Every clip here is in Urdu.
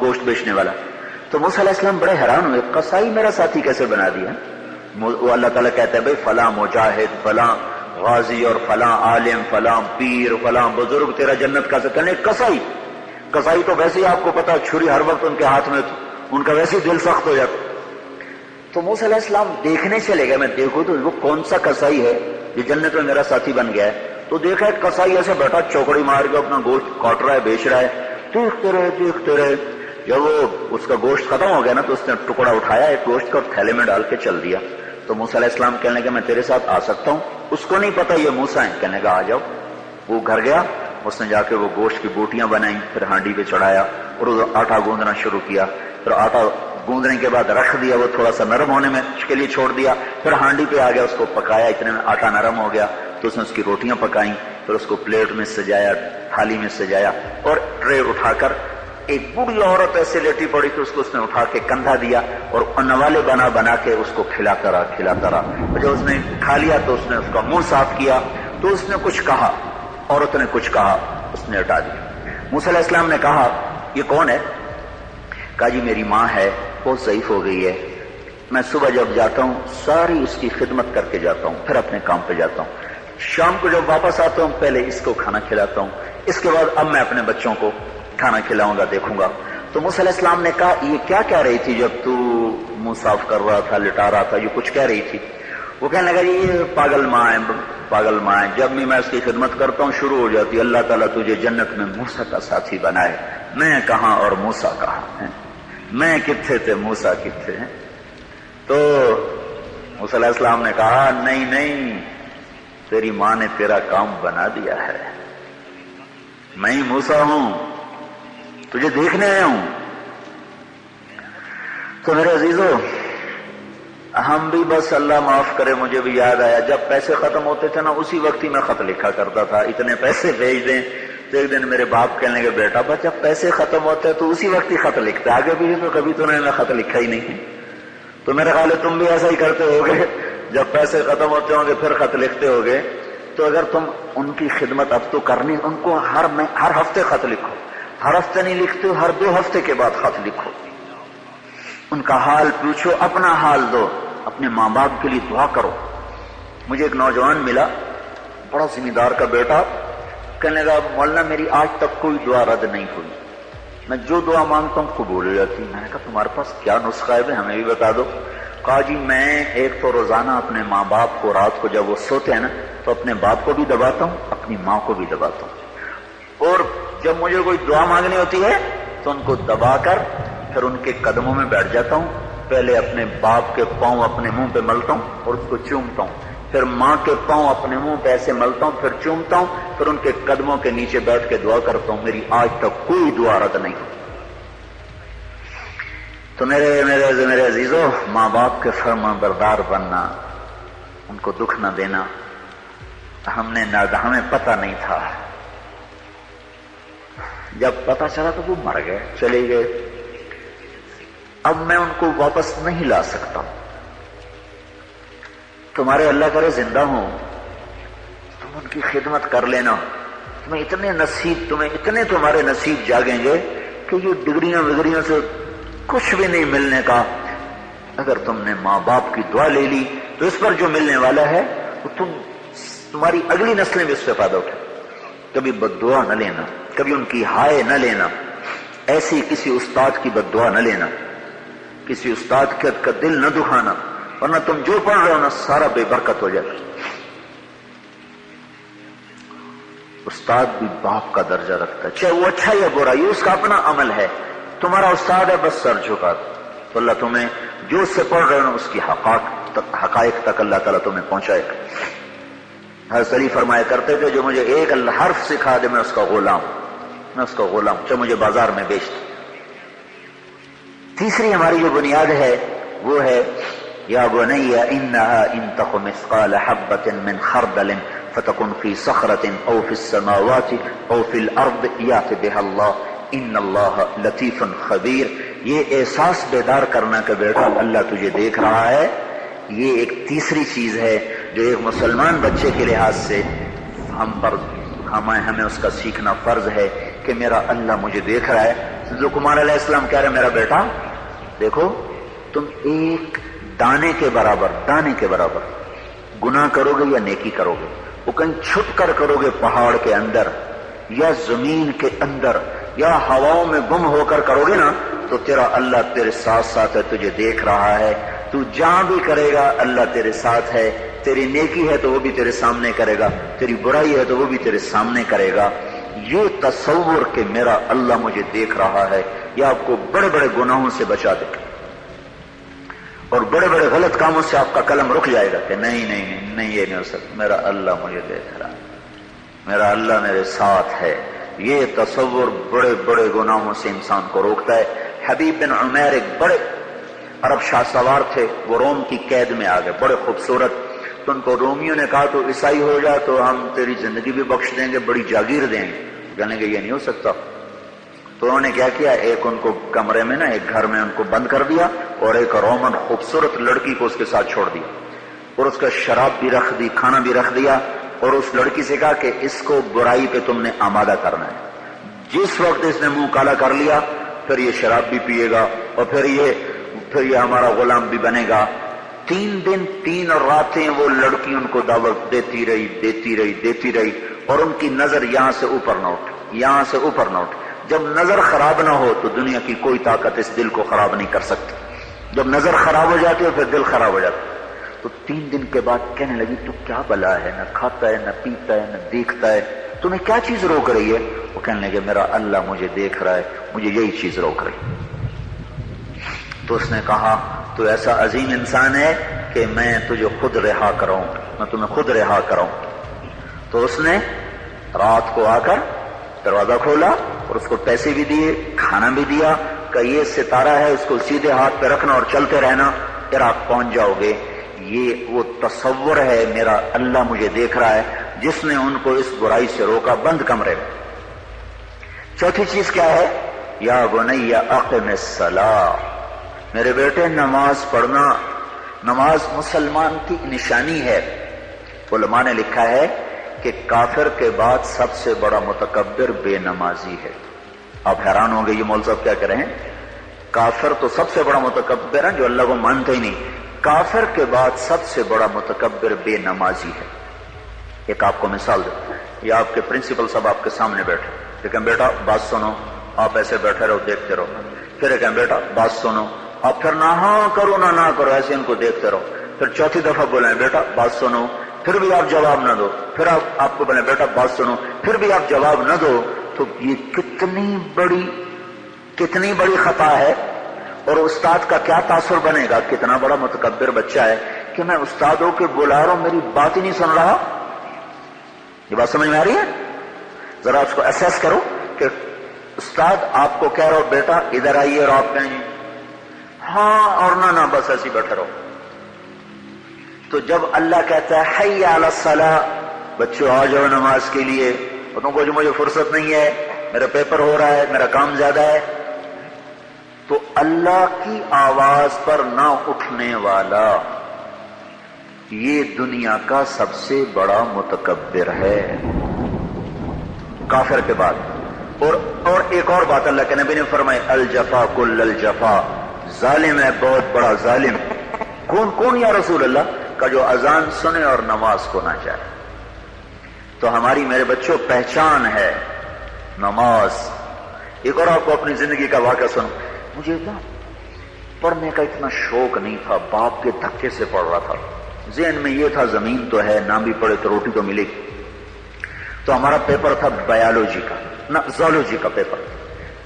گوشت بیچنے والا. تو موسیٰ علیہ السلام بڑے حیران ہوئے, قصائی میرا ساتھی کیسے بنا دیا؟ وہ اللہ تعالیٰ کہتا ہے بھائی فلاں مجاہد, فلاں غازی اور فلاں عالم, فلاں پیر, فلاں بزرگ تیرا جنت کا کہنے قصائی. قصائی تو ویسے ہی آپ کو پتا, چھری ہر وقت ان کے ہاتھ میں, ان کا ویسے ہی دل سخت ہو جاتا. تو موسیٰ علیہ السلام دیکھنے چلے گئے, میں دیکھوں تو وہ کون سا قصائی ہے جو جنت میں میرا ساتھی بن گیا ہے. تو دیکھا ایک قصائی ایسے بیٹھا چوکڑی مار کے اپنا گوشت کاٹ رہا ہے, بیچ رہا ہے. دیکھتے رہے. جب وہ اس کا گوشت ختم ہو گیا نا تو اس نے ٹکڑا اٹھایا ایک گوشت کا اور تھیلے میں ڈال کے چل دیا. تو موسیٰ علیہ السلام کہنے لگے میں تیرے ساتھ آ سکتا ہوں؟ اس کو نہیں پتا یہ موسیٰ ہیں. کہنے لگا آ جاؤ. وہ گھر گیا, اس نے جا کے وہ گوشت کی بوٹیاں بنائیں, پھر ہانڈی پہ چڑھایا اور وہ آٹا گوندنا شروع کیا. پھر آٹا گوندنے کے بعد رکھ دیا, وہ تھوڑا سا نرم ہونے میں کے لیے چھوڑ دیا. پھر ہانڈی پہ آ گیا, اس کو پکایا, اتنے میں آٹا نرم ہو گیا. تو اس نے اس کی روٹیاں پکائیں, پھر اس کو پلیٹ میں سجایا, تھالی میں سجایا, اور ٹرے اٹھا کر ایک بوڑھی عورت ایسے لیٹی پڑی تھی, اس نے اٹھا کے کندھا دیا اور نوالے بنا کے اس کو کھلاتا رہا. جب اس نے کھا لیا تو اس نے اس کا منہ صاف کیا. تو اس نے کچھ کہا, عورت نے کچھ کہا, اس نے ہٹا دیا. موسیٰ علیہ السلام نے کہا یہ کون ہے؟ کہا جی میری ماں ہے, بہت ضعیف ہو گئی ہے. میں صبح جب جاتا ہوں ساری اس کی خدمت کر کے جاتا ہوں, پھر اپنے کام پہ جاتا ہوں. شام کو جب واپس آتا ہوں پہلے اس کو کھانا کھلاتا ہوں, اس کے بعد اب میں اپنے بچوں کو کھانا کھلاؤں گا, دیکھوں گا. تو موسیٰ علیہ السلام نے کہا یہ کیا کہہ رہی تھی جب تو منہ صاف کر رہا تھا, لٹا رہا تھا, یہ کچھ کہہ رہی تھی؟ وہ کہنے لگا یہ پاگل ماں ہے, جب بھی میں اس کی خدمت کرتا ہوں شروع ہو جاتی اللہ تعالیٰ تجھے جنت میں موسیٰ کا ساتھی بنائے. میں کہاں اور موسیٰ کہاں ہے, میں کتنے تھے موسیٰ کتنے ہیں. تو موسیٰ علیہ السلام نے کہا نہیں, تیری ماں نے تیرا کام بنا دیا ہے, میں ہی موسیٰ ہوں, تجھے دیکھنے آیا ہوں. تو میرے عزیزو, ہم بھی بس اللہ معاف کرے, مجھے بھی یاد آیا جب پیسے ختم ہوتے تھے نا اسی وقت ہی میں خط لکھا کرتا تھا, اتنے پیسے بھیج دیں. تو ایک دن میرے باپ کہنے لگے بیٹا بس جب پیسے ختم ہوتے ہیں تو اسی وقت ہی خط لکھتے, آگے بھی تو کبھی تو نے خط لکھا ہی نہیں. تو میرے خیال ہے تم بھی ایسا ہی کرتے ہوگے, جب پیسے ختم ہوتے ہوں گے پھر خط لکھتے ہوگے. تو اگر تم ان کی خدمت اب تو کرنی, ان کو ہر ہفتے خط لکھو, ہر ہفتے نہیں لکھتے, ہر 2 ہفتے کے بعد خط لکھو, ان کا حال پوچھو, اپنا حال دو, اپنے ماں باپ کے لیے دعا کرو. مجھے ایک نوجوان ملا, بڑا زمیندار کا بیٹا, کہنے لگا مولانا میری آج تک کوئی دعا رد نہیں ہوئی, میں جو دعا مانگتا ہوں قبول ہو جاتی. میں نے کہا تمہارے پاس کیا نسخہ ہے, ہمیں بھی بتا دو. کہا جی میں ایک تو روزانہ اپنے ماں باپ کو رات کو جب وہ سوتے ہیں نا تو اپنے باپ کو بھی دباتا ہوں, اپنی ماں کو بھی دباتا ہوں, اور جب مجھے کوئی دعا مانگنی ہوتی ہے تو ان کو دبا کر پھر ان کے قدموں میں بیٹھ جاتا ہوں. پہلے اپنے باپ کے پاؤں اپنے منہ پہ ملتا ہوں اور اس کو چومتا ہوں, پھر ماں کے پاؤں اپنے منہ پہ ایسے ملتا ہوں, پھر چومتا ہوں, پھر ان کے قدموں کے نیچے بیٹھ کے دعا کرتا ہوں. میری آج تک کوئی دعا رد نہیں ہوئی. تو میرے عزیزو, ماں باپ کے فرمان بردار بننا, ان کو دکھ نہ دینا. ہمیں پتہ نہیں تھا, جب پتہ چلا تو وہ مر گئے, چلے گئے. اب میں ان کو واپس نہیں لا سکتا. تمہارے اللہ کرے زندہ ہوں, تم ان کی خدمت کر لینا, تمہیں اتنے تمہارے نصیب جاگیں گے کہ یہ ڈگریاں سے کچھ بھی نہیں ملنے کا. اگر تم نے ماں باپ کی دعا لے لی تو اس پر جو ملنے والا ہے وہ تمہاری اگلی نسلیں بھی اس سے فائدہ اٹھائیں. کبھی بد دعا نہ لینا, کبھی ان کی ہائے نہ لینا, ایسی کسی استاد کی بد دعا نہ لینا, کسی استاد کا دل نہ دکھانا, ورنہ تم جو پڑھ رہے ہو نا سارا بے برکت ہو جائے. استاد بھی باپ کا درجہ رکھتا ہے, چاہے وہ اچھا یا برا, یہ اس کا اپنا عمل ہے. تمہارا استاد ہے, بس سر جھکا دو, تو اللہ تمہیں جو اس سے پڑھ رہے ہو اس کی حقائق تک اللہ تعالیٰ تمہیں پہنچائے گا. حضرت علی فرمایا کرتے تھے جو مجھے ایک حرف سکھا دے میں اس کا غلام, چاہے مجھے بازار میں بیچ دے. تیسری ہماری جو بنیاد ہے وہ ہے یا بنی انہا ان تک مثقال حبۃ من خردل فتکن فی صخرۃ او فی السماوات او فی الارض یأت بها اللہ ان اللہ لطیف خبیر. یہ احساس بیدار کرنا کہ بیٹا اللہ تجھے دیکھ رہا ہے, یہ ایک تیسری چیز ہے جو ایک مسلمان بچے کے لحاظ سے ہمیں اس کا سیکھنا فرض ہے کہ میرا اللہ مجھے دیکھ رہا ہے. لقمان علیہ السلام کہہ رہے میرا بیٹا دیکھو تم ایک دانے کے برابر گناہ کرو گے یا نیکی کرو گے، وہ کہیں چھپ کر کرو گے پہاڑ کے اندر یا زمین کے اندر یا ہواؤں میں گم ہو کر کرو گے نا، تو تیرا اللہ تیرے ساتھ ساتھ ہے، تجھے دیکھ رہا ہے، تو جہاں بھی کرے گا اللہ تیرے ساتھ ہے، تیری نیکی ہے تو وہ بھی تیرے سامنے کرے گا، تیری برائی ہے تو وہ بھی تیرے سامنے کرے گا۔ یہ تصور کہ میرا اللہ مجھے دیکھ رہا ہے، یہ آپ کو بڑے بڑے گناہوں سے بچا دے گا اور بڑے بڑے غلط کاموں سے آپ کا قلم رک جائے گا کہ نہیں یہ نہیں ہو سکتا، میرا اللہ مجھے دیکھ رہا ہے، میرا اللہ میرے ساتھ ہے۔ یہ تصور بڑے بڑے گناہوں سے انسان کو روکتا ہے۔ حبیب بن عمیر ایک بڑے عرب شاہ سوار تھے، وہ روم کی قید میں آ گئے، بڑے خوبصورت، تو ان کو رومیوں نے کہا تو عیسائی ہو جا تو ہم تیری زندگی بھی بخش دیں گے، بڑی جاگیر دیں گے۔ کہنے کہ یہ نہیں ہو سکتا، تو انہوں نے کیا کیا، ایک ان کو کمرے میں نا ایک گھر میں ان کو بند کر دیا اور ایک رومن خوبصورت لڑکی کو اس کے ساتھ چھوڑ دیا اور اس کا شراب بھی رکھ دی، کھانا بھی رکھ دیا، اور اس لڑکی سے کہا کہ اس کو برائی پہ تم نے آمادہ کرنا ہے، جس وقت اس نے منہ کالا کر لیا پھر یہ شراب بھی پیے گا اور پھر یہ ہمارا غلام بھی بنے گا۔ 3 دن 3 راتیں وہ لڑکی ان کو دعوت دیتی رہی اور ان کی نظر یہاں سے اوپر نہ اٹھ۔ جب نظر خراب نہ ہو تو دنیا کی کوئی طاقت اس دل کو خراب نہیں کر سکتی، جب نظر خراب ہو جاتی ہے پھر دل خراب ہو جاتا ہے۔ تو 3 دن کے بعد کہنے لگی تو کیا بلا ہے، نہ کھاتا ہے نہ پیتا ہے نہ دیکھتا ہے، تمہیں کیا چیز روک رہی ہے؟ وہ کہنے لگے میرا اللہ مجھے دیکھ رہا ہے، مجھے یہی چیز روک رہی ہے۔ تو اس نے کہا تو ایسا عظیم انسان ہے کہ میں تجھے خود رہا کراؤں، میں تمہیں خود رہا کراؤں۔ تو اس نے رات کو آ کر دروازہ کھولا اور اس کو پیسے بھی دیے، کھانا بھی دیا کہ یہ ستارہ ہے اس کو سیدھے ہاتھ پہ رکھنا اور چلتے رہنا، عراق پہنچ جاؤ گے۔ یہ وہ تصور ہے میرا اللہ مجھے دیکھ رہا ہے جس نے ان کو اس برائی سے روکا بند کمرے میں۔ چوتھی چیز کیا ہے؟ یا بنی اقم الصلاۃ، میرے بیٹے نماز پڑھنا، نماز مسلمان کی نشانی ہے۔ علماء نے لکھا ہے کہ کافر کے بعد سب سے بڑا متکبر بے نمازی ہے۔ آپ حیران ہوں گے یہ مولوی صاحب کیا کہہ رہے ہیں، کافر تو سب سے بڑا متکبر ہے جو اللہ کو مانتے ہی نہیں، کافر کے بعد سب سے بڑا متکبر بے نمازی ہے۔ ایک آپ کو مثال دے، یہ آپ کے پرنسپل صاحب آپ کے سامنے بیٹھے، لیکن بیٹا بات سنو، آپ ایسے بیٹھے رہو دیکھتے رہو، پھر ایک بیٹا بات سنو، آپ پھر نہ ہاں کرو نہ کرو، ایسے ان کو دیکھتے رہو، پھر چوتھی دفعہ بولیں بیٹا بات سنو، پھر بھی آپ جواب نہ دو، پھر آپ کو بولیں بیٹا بات سنو، پھر بھی آپ جواب نہ دو، تو یہ کتنی بڑی خطا ہے۔ اور استاد کا کیا تاثر بنے گا، کتنا بڑا متکبر بچہ ہے کہ میں استاد ہو کے بلا رہا ہوں، میری بات ہی نہیں سن رہا۔ یہ بات سمجھ میں آ رہی ہے؟ ذرا اس کو اسیس کرو کہ استاد آپ کو کہہ رہا ہو بیٹا ادھر آئیے اور آپ کہیں ہاں اور نہ بس ایسے بیٹھے رہو۔ تو جب اللہ کہتا ہے حی علی الصلاۃ، بچوں آ جاؤ نماز کے لیے، اور تم کو جو مجھے فرصت نہیں ہے، میرا پیپر ہو رہا ہے، میرا کام زیادہ ہے، تو اللہ کی آواز پر نہ اٹھنے والا یہ دنیا کا سب سے بڑا متکبر ہے کافر کے بعد۔ اور ایک اور بات اللہ کے نبی نے فرمائی الجفا کل الجفا، ظالم ہے بہت بڑا ظالم۔ کون یا رسول اللہ کا جو اذان سنے اور نماز کو نہ چاہے۔ تو ہماری میرے بچوں پہچان ہے نماز۔ ایک اور آپ کو اپنی زندگی کا واقعہ سنو، مجھے نا پڑھنے کا اتنا شوق نہیں تھا، باپ کے دھکے سے پڑھ رہا تھا، ذہن میں یہ تھا زمین تو ہے، نہ بھی پڑھے تو روٹی تو ملے گی۔ تو ہمارا پیپر تھا بایولوجی کا، نہ زولوجی کا پیپر۔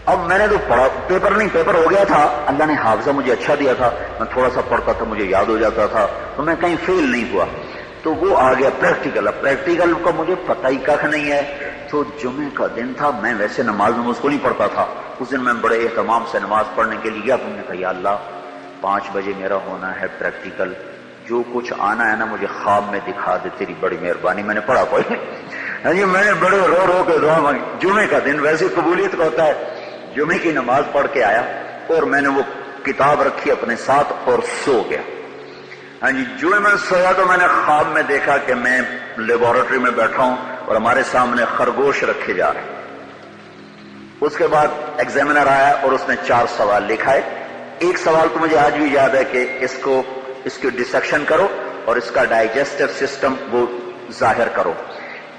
اب میں نے تو پڑھا، پیپر ہو گیا تھا، اللہ نے حافظہ مجھے اچھا دیا تھا، میں تھوڑا سا پڑھتا تھا مجھے یاد ہو جاتا تھا، تو میں کہیں فیل نہیں ہوا۔ تو وہ آ گیا پریکٹیکل، اب پریکٹیکل کا مجھے پتہ ہی کھ نہیں ہے۔ تو جمعے کا دن تھا، میں ویسے نماز کو نہیں پڑھتا تھا، اس دن میں بڑے اہتمام سے نماز پڑھنے کے لیے گیا۔ تم نے کہا یا اللہ 5 بجے میرا ہونا ہے پریکٹیکل، جو کچھ آنا ہے نا مجھے خواب میں دکھا دے، تیری بڑی مہربانی۔ میں نے پڑھا کوئی نہیں، میں نے بڑے رو کے دعا مانگی۔ جمعے کا دن ویسے قبولیت کا ہوتا ہے، جمعے کی نماز پڑھ کے آیا اور میں نے وہ کتاب رکھی اپنے ساتھ اور سو گیا۔ ہاں جی، جو میں سویا تو میں نے خواب میں دیکھا کہ میں لیبارٹری میں بیٹھا ہوں اور ہمارے سامنے خرگوش رکھے جا رہے ہیں۔ اس کے بعد ایگزامینر آیا اور اس نے 4 سوال لکھا ہے. ایک سوال تو مجھے آج بھی یاد ہے کہ اس کی ڈسیکشن کرو اور اس کا ڈائجسٹو سسٹم وہ ظاہر کرو.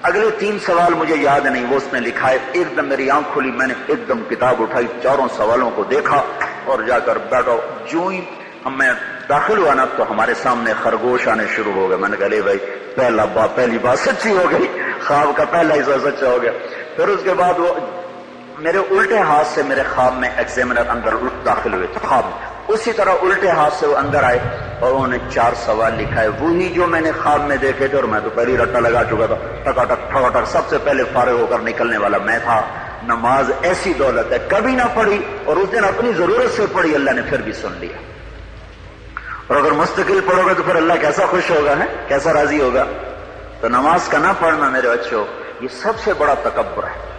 اگلے 3 سوال مجھے یاد نہیں، وہ اس نے لکھا ہے. ایک دم میری آنکھ کھلی، میں نے ایک دم کتاب اٹھائی، 4 سوالوں کو دیکھا اور جا کر بیٹھا. جو ہی میں داخل ہوا نا تو ہمارے سامنے خرگوش آنے شروع ہو گئے. میں نے کہا لے بھائی پہلی بات سچی ہو گئی، خواب کا پہلا حصہ سچا ہو گیا. پھر اس کے بعد وہ میرے الٹے ہاتھ سے میرے خواب میں ایگزامینر اندر داخل ہوئے خواب میں، اسی طرح الٹے ہاتھ سے وہ اندر آئے اور انہوں نے 4 سوال لکھا ہے، وہی جو میں نے خواب میں دیکھے تھے. اور میں تو پہلی رٹا لگا چکا تھا، ٹکاٹک سب سے پہلے فارغ ہو کر نکلنے والا میں تھا. نماز ایسی دولت ہے، کبھی نہ پڑھی اور اس دن اپنی ضرورت سے پڑھی، اللہ نے پھر بھی سن لیا. اور اگر مستقل پڑھو گے تو پھر اللہ کیسا خوش ہوگا ہے، کیسا راضی ہوگا. تو نماز کا نہ پڑھنا میرے بچوں یہ سب سے بڑا تکبر ہے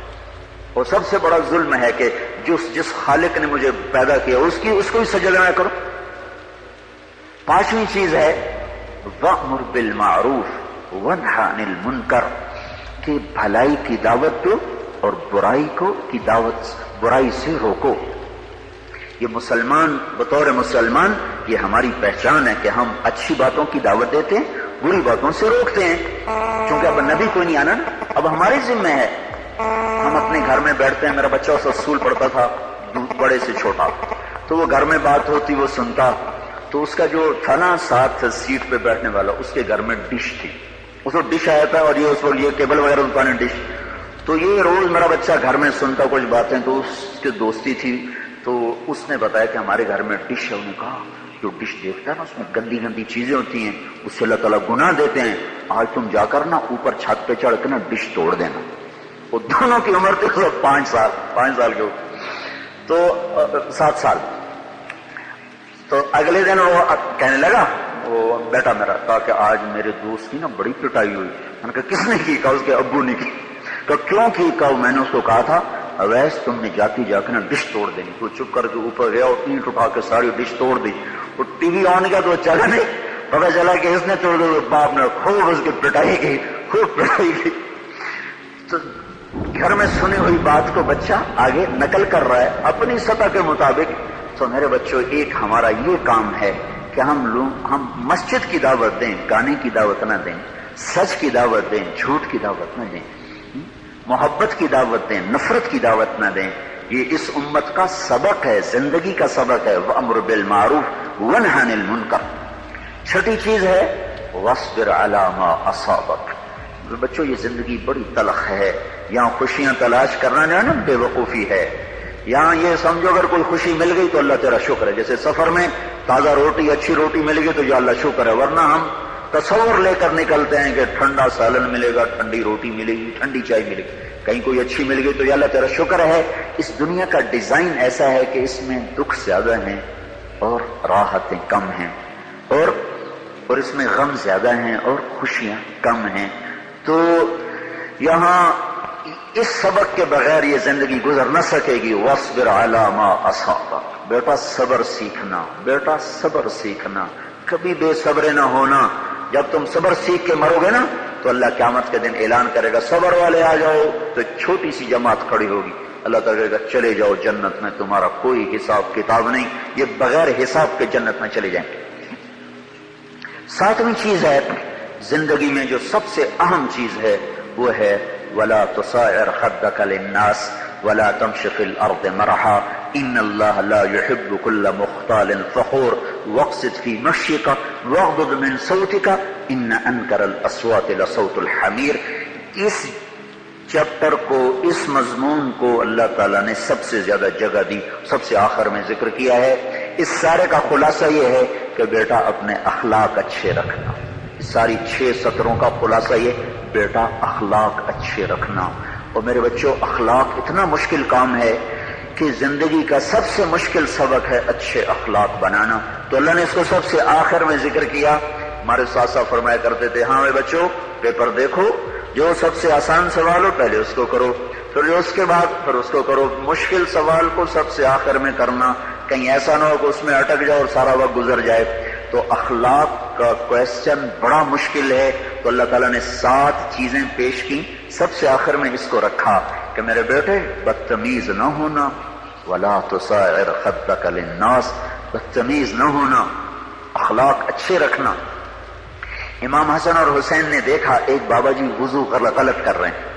اور سب سے بڑا ظلم ہے کہ جس خالق نے مجھے پیدا کیا اس کو بھی سجدہ نہ کرو. 5ویں چیز ہے وَأْمُرْ بِالْمَعْرُوفِ وَانْهَ عَنِ الْمُنْكَرِ، کہ بھلائی کی دعوت دو اور برائی سے روکو. یہ مسلمان بطور مسلمان یہ ہماری پہچان ہے کہ ہم اچھی باتوں کی دعوت دیتے ہیں، بری باتوں سے روکتے ہیں. کیونکہ اب نبی کوئی نہیں آنا نا، اب ہماری ذمہ ہے. ہم اپنے گھر میں بیٹھتے ہیں، میرا بچہ اس اسکول پڑھتا تھا بڑے سے چھوٹا، تو وہ گھر میں بات ہوتی وہ سنتا، تو اس کا جو تھا نا ساتھ سیٹ پہ بیٹھنے والا اس کے گھر میں ڈش تھی، اس کو ڈش آیا تھا اور یہ کیبل وغیرہ دکانے ڈش. تو یہ روز میرا بچہ گھر میں سنتا کچھ باتیں، تو اس کی دوستی تھی. تو اس نے بتایا کہ ہمارے گھر میں ڈش ہے. انہوں نے کہا جو ڈش دیکھتا ہے نا اس میں گندی گندی چیزیں ہوتی ہیں، اس سے اللہ تعالیٰ گناہ دیتے ہیں. آج تم جا کر نا اوپر چھت پہ چڑھ کے نا ڈش توڑ دینا. وہ دونوں کی عمر تھی 5 سال کے، تو 7 سال. تو اگلے دن وہ کہنے لگا، وہ بیٹا میرا کہا کہ آج میرے دوست کی نا بڑی پٹائی ہوئی. میں نے کہا کس نے کی؟ کہا اس کے ابو نے کی. کہ کیوں کی؟ کہا میں نے اس کو کہا تھا اویس تم نے جاتی جا کے نا ڈش توڑ دینی. تو چپ کر کے اوپر گیا اور اینٹ اٹھا کے ساری ڈش توڑ دی. وہ ٹی وی آن کیا تو وہ چلا نہیں، پتا چلا کہ اس نے توڑ دی. باپ نے خوب اس کی پٹائی کی، خوب پٹائی کی. تو گھر میں سنی ہوئی بات کو بچہ آگے نقل کر رہا ہے اپنی سطح کے مطابق. تو میرے بچوں ایک ہمارا یہ کام ہے کہ ہم مسجد کی دعوت دیں، گانے کی دعوت نہ دیں، سچ کی دعوت دیں، جھوٹ کی دعوت نہ دیں، محبت کی دعوت دیں، نفرت کی دعوت نہ دیں. یہ اس امت کا سبق ہے، زندگی کا سبق ہے. وَأَمْرُ بِالْمَعْرُوفِ وَانْهَ عَنِ الْمُنْكَرِ. 6ٹھی چیز ہے وَاصْبِرْ عَلَى مَا أَصَابَكَ. بچوں یہ زندگی بڑی تلخ ہے. یہاں خوشیاں تلاش کرنا جو ہے نا بے وقوفی ہے. یہاں یہ سمجھو اگر کوئی خوشی مل گئی تو اللہ تیرا شکر ہے. جیسے سفر میں تازہ روٹی اچھی روٹی مل گئی تو یا اللہ شکر ہے، ورنہ ہم تصور لے کر نکلتے ہیں کہ ٹھنڈا سالن ملے گا، ٹھنڈی روٹی ملے گی، ٹھنڈی چائے ملے گی. کہیں کوئی اچھی مل گئی تو یا اللہ تیرا شکر ہے. اس دنیا کا ڈیزائن ایسا ہے کہ اس میں دکھ زیادہ ہیں اور راحتیں کم ہیں، اور اس میں غم زیادہ ہیں اور خوشیاں کم ہیں. تو یہاں اس سبق کے بغیر یہ زندگی گزر نہ سکے گی. وَاصْبِرْ عَلَى مَا أَصَابَكَ. بیٹا صبر سیکھنا، بیٹا صبر سیکھنا، کبھی بے صبر نہ ہونا. جب تم صبر سیکھ کے مرو گے نا تو اللہ قیامت کے دن اعلان کرے گا صبر والے آ جاؤ. تو چھوٹی سی جماعت کھڑی ہوگی، اللہ تعالیٰ کہے گا چلے جاؤ جنت میں، تمہارا کوئی حساب کتاب نہیں، یہ بغیر حساب کے جنت میں چلے جائیں. 7ویں چیز ہے زندگی میں جو سب سے اہم چیز ہے وہ ہے وَلَا تُصَعِّرْ خَدَّكَ لِلنَّاسِ وَلَا تَمْشِ فِي الْأَرْضِ مَرَحًا إِنَّ اللَّهَ لَا يُحِبُّ كُلَّ مُخْتَالٍ فَخُورٍ وَاقْصِدْ فِي مَشْيِكَ وَاغْضُضْ مِنْ صَوْتِكَ إِنَّ أَنْكَرَ الْأَصْوَاتِ لَصَوْتُ الْحَمِيرِ. اس چیپٹر کو، اس مضمون کو اللہ تعالیٰ نے سب سے زیادہ جگہ دی، سب سے آخر میں ذکر کیا ہے. اس سارے کا خلاصہ یہ ہے کہ بیٹا اپنے اخلاق اچھے رکھنا. ساری 6 سطروں کا خلاصہ یہ بیٹا اخلاق اچھے رکھنا. اور میرے بچوں اخلاق اتنا مشکل کام ہے کہ زندگی کا سب سے مشکل سبق ہے اچھے اخلاق بنانا. تو اللہ نے اس کو سب سے آخر میں ذکر کیا. ہمارے ساتھ فرمایا کرتے تھے ہاں میرے بچوں پیپر دیکھو، جو سب سے آسان سوال ہو پہلے اس کو کرو، پھر جو اس کے بعد پھر اس کو کرو. مشکل سوال کو سب سے آخر میں کرنا، کہیں ایسا نہ ہو کہ اس میں اٹک جاؤ اور سارا وقت گزر جائے. تو اخلاق کا کویسچن بڑا مشکل ہے. تو اللہ تعالیٰ نے 7 چیزیں پیش کی، سب سے آخر میں اس کو رکھا کہ میرے بیٹے بدتمیز نہ ہونا، ولا تصائر خدک للناس، بدتمیز نہ ہونا، اخلاق اچھے رکھنا۔ امام حسن اور حسین نے دیکھا ایک بابا جی وضو غلط کر رہے ہیں۔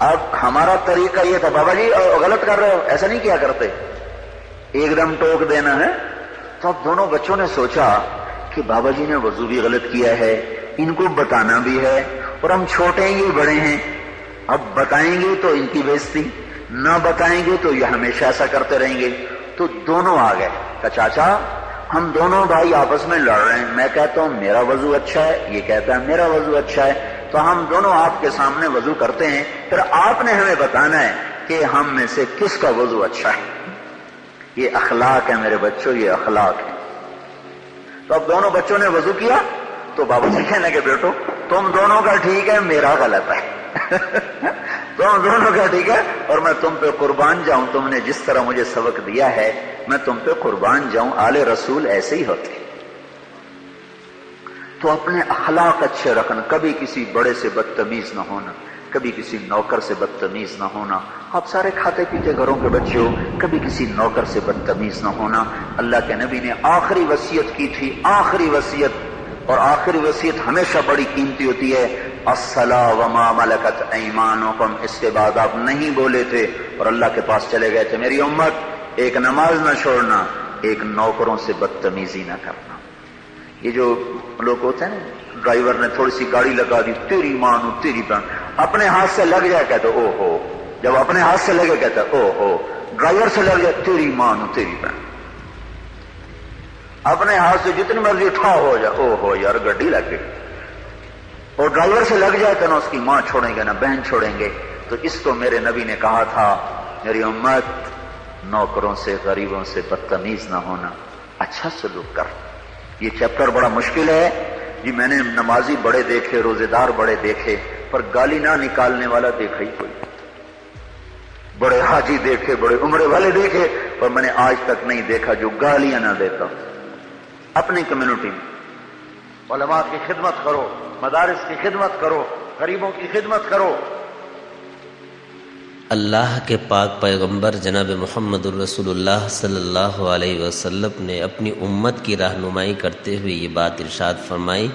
اب ہمارا طریقہ یہ تھا، بابا جی غلط کر رہے ہو، ایسا نہیں کیا کرتے، ایک دم ٹوک دینا ہے۔ تو اب دونوں بچوں نے سوچا کہ بابا جی نے وضو بھی غلط کیا ہے، ان کو بتانا بھی ہے، اور ہم چھوٹے ہیں یہ بڑے ہیں، اب بتائیں گے تو ان کی بےزتی، نہ بتائیں گے تو یہ ہمیشہ ایسا کرتے رہیں گے۔ تو دونوں آ گئے کہ چاچا ہم دونوں بھائی آپس میں لڑ رہے ہیں، میں کہتا ہوں میرا وضو اچھا ہے، یہ کہتا ہے میرا وضو اچھا ہے، تو ہم دونوں آپ کے سامنے وضو کرتے ہیں، پھر آپ نے ہمیں بتانا ہے کہ ہم میں سے کس کا وضو اچھا ہے۔ یہ اخلاق ہے میرے بچوں، یہ اخلاق ہے۔ تو اب دونوں بچوں نے وضو کیا تو بابا جی کہنے لگے بیٹو تم دونوں کا ٹھیک ہے، میرا غلط ہے تم دونوں کا ٹھیک ہے، اور میں تم پہ قربان جاؤں، تم نے جس طرح مجھے سبق دیا ہے میں تم پہ قربان جاؤں، آل رسول ایسے ہی ہوتے۔ تو اپنے اخلاق اچھے رکھنا، کبھی کسی بڑے سے بدتمیز نہ ہونا، کبھی کسی نوکر سے بدتمیز نہ ہونا۔ آپ سارے کھاتے پیتے گھروں کے بچے ہو، کبھی کسی نوکر سے بدتمیز نہ ہونا۔ اللہ کے نبی نے آخری وصیت کی تھی، آخری وصیت، اور آخری وصیت ہمیشہ بڑی قیمتی ہوتی ہے، الصلاۃ وما ملکت ایمانکم، اس کے بعد آپ نہیں بولے تھے اور اللہ کے پاس چلے گئے تھے، میری امت ایک نماز نہ چھوڑنا، ایک نوکروں سے بدتمیزی نہ کرنا۔ یہ جو لوگ ہوتے ہیں نا، ڈرائیور نے تھوڑی سی گاڑی لگا دی، تیری مانو تیری بہن، اپنے ہاتھ سے لگ جائے کہتے او ہو، جب اپنے ہاتھ سے لگے کہتے او ہو، ڈرائیور سے لگ جائے تیری مانو تیری بہن، اپنے ہاتھ سے جتنی مرضی اٹھا ہو جائے او ہو یار گڈی لگ گئی، اور ڈرائیور سے لگ جائے تو نہ اس کی ماں چھوڑیں گے نہ بہن چھوڑیں گے۔ تو اس کو میرے نبی نے کہا تھا میری امت نوکروں سے غریبوں سے بدتمیز نہ ہونا، اچھا سلوک کر۔ یہ چیپٹر بڑا مشکل ہے جی، میں نے نمازی بڑے دیکھے، روزے دار بڑے دیکھے، پر گالی نہ نکالنے والا دیکھا ہی کوئی، بڑے حاجی دیکھے، بڑے عمرے والے دیکھے، پر میں نے آج تک نہیں دیکھا جو گالیاں نہ دیتا۔ اپنی کمیونٹی میں علماء کی خدمت کرو، مدارس کی خدمت کرو، غریبوں کی خدمت کرو۔ اللہ کے پاک پیغمبر جناب محمد الرسول اللہ صلی اللہ علیہ وسلم نے اپنی امت کی رہنمائی کرتے ہوئے یہ بات ارشاد فرمائی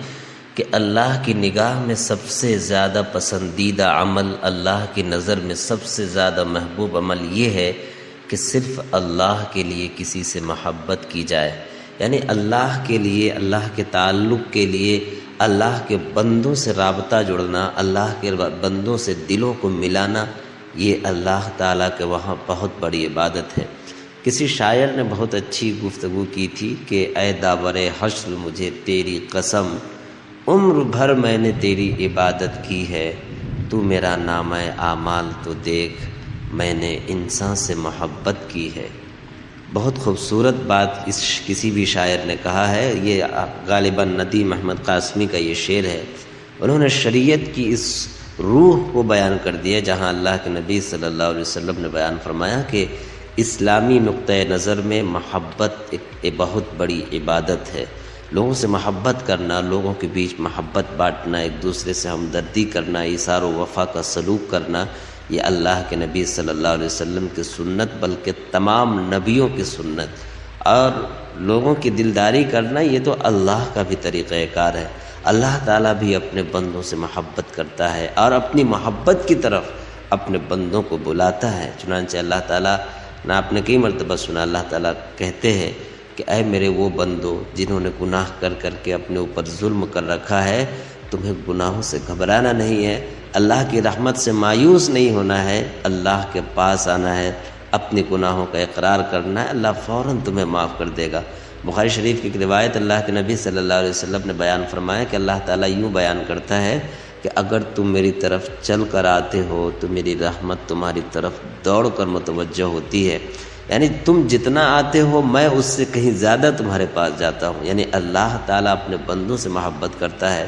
کہ اللہ کی نگاہ میں سب سے زیادہ پسندیدہ عمل، اللہ کی نظر میں سب سے زیادہ محبوب عمل یہ ہے کہ صرف اللہ کے لیے کسی سے محبت کی جائے، یعنی اللہ کے لیے، اللہ کے تعلق کے لیے اللہ کے بندوں سے رابطہ جڑنا، اللہ کے بندوں سے دلوں کو ملانا، یہ اللہ تعالیٰ کے وہاں بہت بڑی عبادت ہے۔ کسی شاعر نے بہت اچھی گفتگو کی تھی کہ اے داور حشر مجھے تیری قسم، عمر بھر میں نے تیری عبادت کی ہے، تو میرا نامہ اعمال تو دیکھ، میں نے انسان سے محبت کی ہے۔ بہت خوبصورت بات کسی بھی شاعر نے کہا ہے، یہ غالباً ندیم احمد قاسمی کا یہ شعر ہے۔ انہوں نے شریعت کی اس روح کو بیان کر دیا جہاں اللہ کے نبی صلی اللہ علیہ وسلم نے بیان فرمایا کہ اسلامی نقطۂ نظر میں محبت ایک بہت بڑی عبادت ہے۔ لوگوں سے محبت کرنا، لوگوں کے بیچ محبت بانٹنا، ایک دوسرے سے ہمدردی کرنا، ایثار و وفا کا سلوک کرنا، یہ اللہ کے نبی صلی اللہ علیہ وسلم کی سنت، بلکہ تمام نبیوں کی سنت، اور لوگوں کی دلداری کرنا یہ تو اللہ کا بھی طریقہ کار ہے۔ اللہ تعالیٰ بھی اپنے بندوں سے محبت کرتا ہے اور اپنی محبت کی طرف اپنے بندوں کو بلاتا ہے۔ چنانچہ اللہ تعالیٰ نے آپ نے کئی مرتبہ سنا، اللہ تعالیٰ کہتے ہیں کہ اے میرے وہ بندو جنہوں نے گناہ کر کر کے اپنے اوپر ظلم کر رکھا ہے، تمہیں گناہوں سے گھبرانا نہیں ہے، اللہ کی رحمت سے مایوس نہیں ہونا ہے، اللہ کے پاس آنا ہے، اپنے گناہوں کا اقرار کرنا ہے، اللہ فوراً تمہیں معاف کر دے گا۔ بخاری شریف کی ایک روایت اللہ کے نبی صلی اللہ علیہ وسلم نے بیان فرمایا کہ اللہ تعالیٰ یوں بیان کرتا ہے کہ اگر تم میری طرف چل کر آتے ہو تو میری رحمت تمہاری طرف دوڑ کر متوجہ ہوتی ہے، یعنی تم جتنا آتے ہو میں اس سے کہیں زیادہ تمہارے پاس جاتا ہوں۔ یعنی اللہ تعالیٰ اپنے بندوں سے محبت کرتا ہے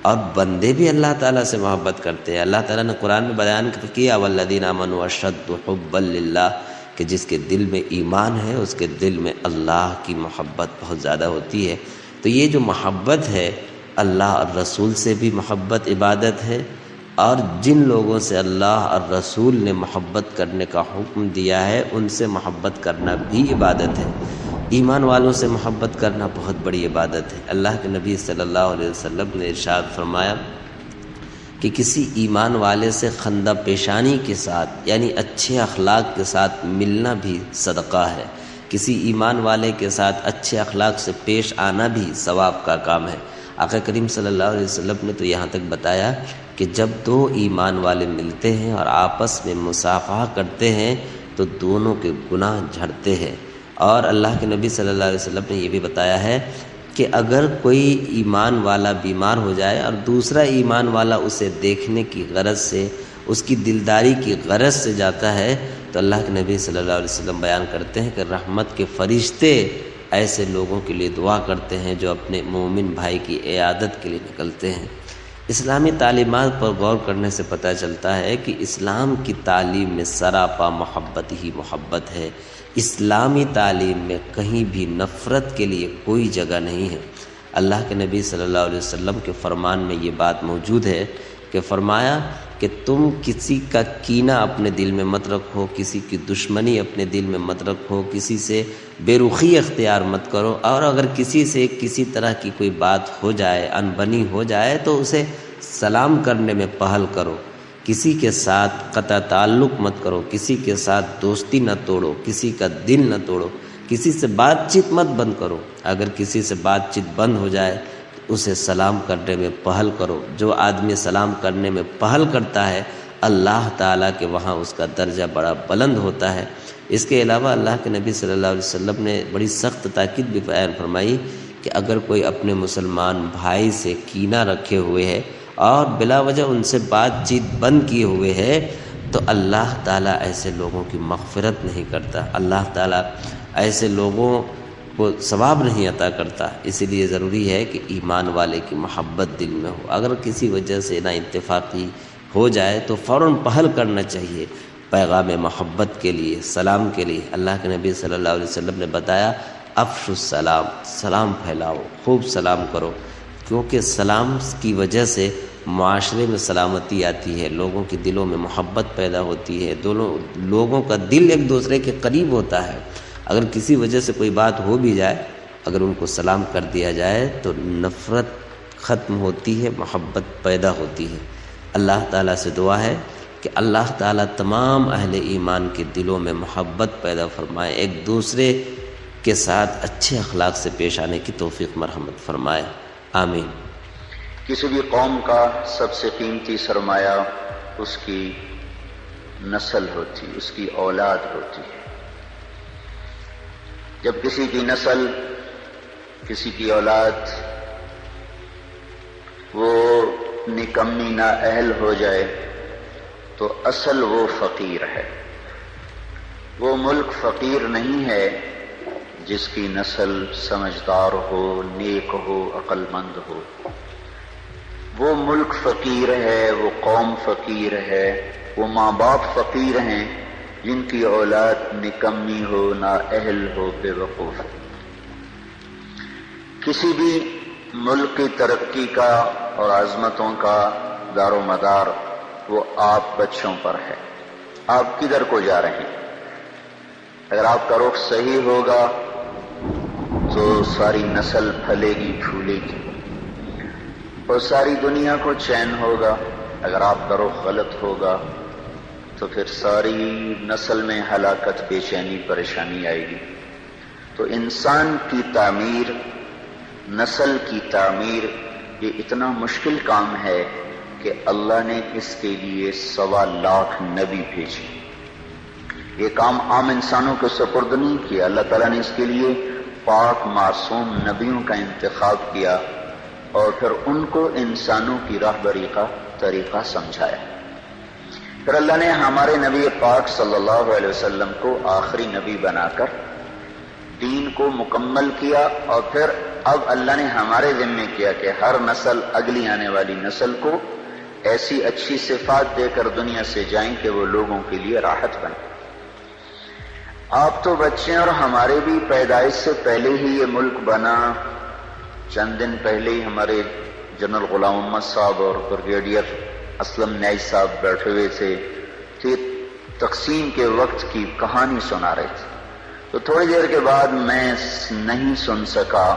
اور بندے بھی اللہ تعالیٰ سے محبت کرتے ہیں۔ اللہ تعالیٰ نے قرآن میں بیان کیا والذین آمنوا اشد حبا للہ، کہ جس کے دل میں ایمان ہے اس کے دل میں اللہ کی محبت بہت زیادہ ہوتی ہے۔ تو یہ جو محبت ہے، اللہ اور رسول سے بھی محبت عبادت ہے، اور جن لوگوں سے اللہ اور رسول نے محبت کرنے کا حکم دیا ہے ان سے محبت کرنا بھی عبادت ہے۔ ایمان والوں سے محبت کرنا بہت بڑی عبادت ہے۔ اللہ کے نبی صلی اللہ علیہ وسلم نے ارشاد فرمایا کہ کسی ایمان والے سے خندہ پیشانی کے ساتھ یعنی اچھے اخلاق کے ساتھ ملنا بھی صدقہ ہے، کسی ایمان والے کے ساتھ اچھے اخلاق سے پیش آنا بھی ثواب کا کام ہے۔ آقا کریم صلی اللہ علیہ وسلم نے تو یہاں تک بتایا کہ جب دو ایمان والے ملتے ہیں اور آپس میں مصافحہ کرتے ہیں تو دونوں کے گناہ جھڑتے ہیں۔ اور اللہ کے نبی صلی اللہ علیہ وسلم نے یہ بھی بتایا ہے کہ اگر کوئی ایمان والا بیمار ہو جائے اور دوسرا ایمان والا اسے دیکھنے کی غرض سے، اس کی دلداری کی غرض سے جاتا ہے تو اللہ کے نبی صلی اللہ علیہ وسلم بیان کرتے ہیں کہ رحمت کے فرشتے ایسے لوگوں کے لیے دعا کرتے ہیں جو اپنے مومن بھائی کی عیادت کے لیے نکلتے ہیں۔ اسلامی تعلیمات پر غور کرنے سے پتہ چلتا ہے کہ اسلام کی تعلیم میں سراپا محبت ہی محبت ہے۔ اسلامی تعلیم میں کہیں بھی نفرت کے لیے کوئی جگہ نہیں ہے۔ اللہ کے نبی صلی اللہ علیہ وسلم کے فرمان میں یہ بات موجود ہے کہ فرمایا کہ تم کسی کا کینہ اپنے دل میں مت رکھو، کسی کی دشمنی اپنے دل میں مت رکھو، کسی سے بے رخی اختیار مت کرو، اور اگر کسی سے کسی طرح کی کوئی بات ہو جائے، انبنی ہو جائے تو اسے سلام کرنے میں پہل کرو، کسی کے ساتھ قطع تعلق مت کرو، کسی کے ساتھ دوستی نہ توڑو، کسی کا دل نہ توڑو، کسی سے بات چیت مت بند کرو، اگر کسی سے بات چیت بند ہو جائے تو اسے سلام کرنے میں پہل کرو۔ جو آدمی سلام کرنے میں پہل کرتا ہے اللہ تعالیٰ کے وہاں اس کا درجہ بڑا بلند ہوتا ہے۔ اس کے علاوہ اللہ کے نبی صلی اللہ علیہ وسلم نے بڑی سخت تاکید بھی بیان فرمائی کہ اگر کوئی اپنے مسلمان بھائی سے کینہ رکھے ہوئے ہے اور بلا وجہ ان سے بات چیت بند کیے ہوئے ہے تو اللہ تعالیٰ ایسے لوگوں کی مغفرت نہیں کرتا، اللہ تعالیٰ ایسے لوگوں کو ثواب نہیں عطا کرتا۔ اسی لیے ضروری ہے کہ ایمان والے کی محبت دل میں ہو۔ اگر کسی وجہ سے نا اتفاقی ہو جائے تو فوراً پہل کرنا چاہیے پیغام محبت کے لیے، سلام کے لیے۔ اللہ کے نبی صلی اللہ علیہ وسلم نے بتایا افشوا السلام، سلام پھیلاؤ، خوب سلام کرو، کیونکہ سلام کی وجہ سے معاشرے میں سلامتی آتی ہے، لوگوں کے دلوں میں محبت پیدا ہوتی ہے، دونوں لوگوں کا دل ایک دوسرے کے قریب ہوتا ہے۔ اگر کسی وجہ سے کوئی بات ہو بھی جائے، اگر ان کو سلام کر دیا جائے تو نفرت ختم ہوتی ہے، محبت پیدا ہوتی ہے۔ اللہ تعالیٰ سے دعا ہے کہ اللہ تعالیٰ تمام اہل ایمان کے دلوں میں محبت پیدا فرمائے، ایک دوسرے کے ساتھ اچھے اخلاق سے پیش آنے کی توفیق مرحمت فرمائے، آمین۔ کسی بھی قوم کا سب سے قیمتی سرمایہ اس کی نسل ہوتی، اس کی اولاد ہوتی ہے۔ جب کسی کی نسل، کسی کی اولاد وہ نکمی نااہل ہو جائے تو اصل وہ فقیر ہے۔ وہ ملک فقیر نہیں ہے جس کی نسل سمجھدار ہو، نیک ہو، عقل مند ہو۔ وہ ملک فقیر ہے، وہ قوم فقیر ہے، وہ ماں باپ فقیر ہیں جن کی اولاد نکمی ہو، نااہل ہو، بے وقوف ہو۔ کسی بھی ملک کی ترقی کا اور عظمتوں کا دار و مدار وہ آپ بچوں پر ہے۔ آپ کدھر کو جا رہے ہیں؟ اگر آپ کا رخ صحیح ہوگا تو ساری نسل پھلے گی، پھولے گی اور ساری دنیا کو چین ہوگا۔ اگر آپ کا رخ غلط ہوگا تو پھر ساری نسل میں ہلاکت، بے چینی، پریشانی آئے گی۔ تو انسان کی تعمیر، نسل کی تعمیر یہ اتنا مشکل کام ہے کہ اللہ نے اس کے لیے 1.25 لاکھ نبی بھیجے۔ یہ کام عام انسانوں کے سپرد نہیں کیا، اللہ تعالیٰ نے اس کے لیے پاک معصوم نبیوں کا انتخاب کیا اور پھر ان کو انسانوں کی راہبری کا طریقہ سمجھایا۔ پھر اللہ نے ہمارے نبی پاک صلی اللہ علیہ وسلم کو آخری نبی بنا کر دین کو مکمل کیا، اور پھر اب اللہ نے ہمارے ذمہ کیا کہ ہر نسل، اگلی آنے والی نسل کو ایسی اچھی صفات دے کر دنیا سے جائیں کہ وہ لوگوں کے لیے راحت بنے۔ آپ تو بچے اور ہمارے بھی پیدائش سے پہلے ہی یہ ملک بنا۔ چند دن پہلے ہی ہمارے جنرل غلام محمد صاحب اور بریگیڈیئر اسلم نیاز صاحب بیٹھے ہوئے تھے، تو تقسیم کے وقت کی کہانی سنا رہے تھے. تو تھوڑی دیر کے بعد میں نہیں سن سکا،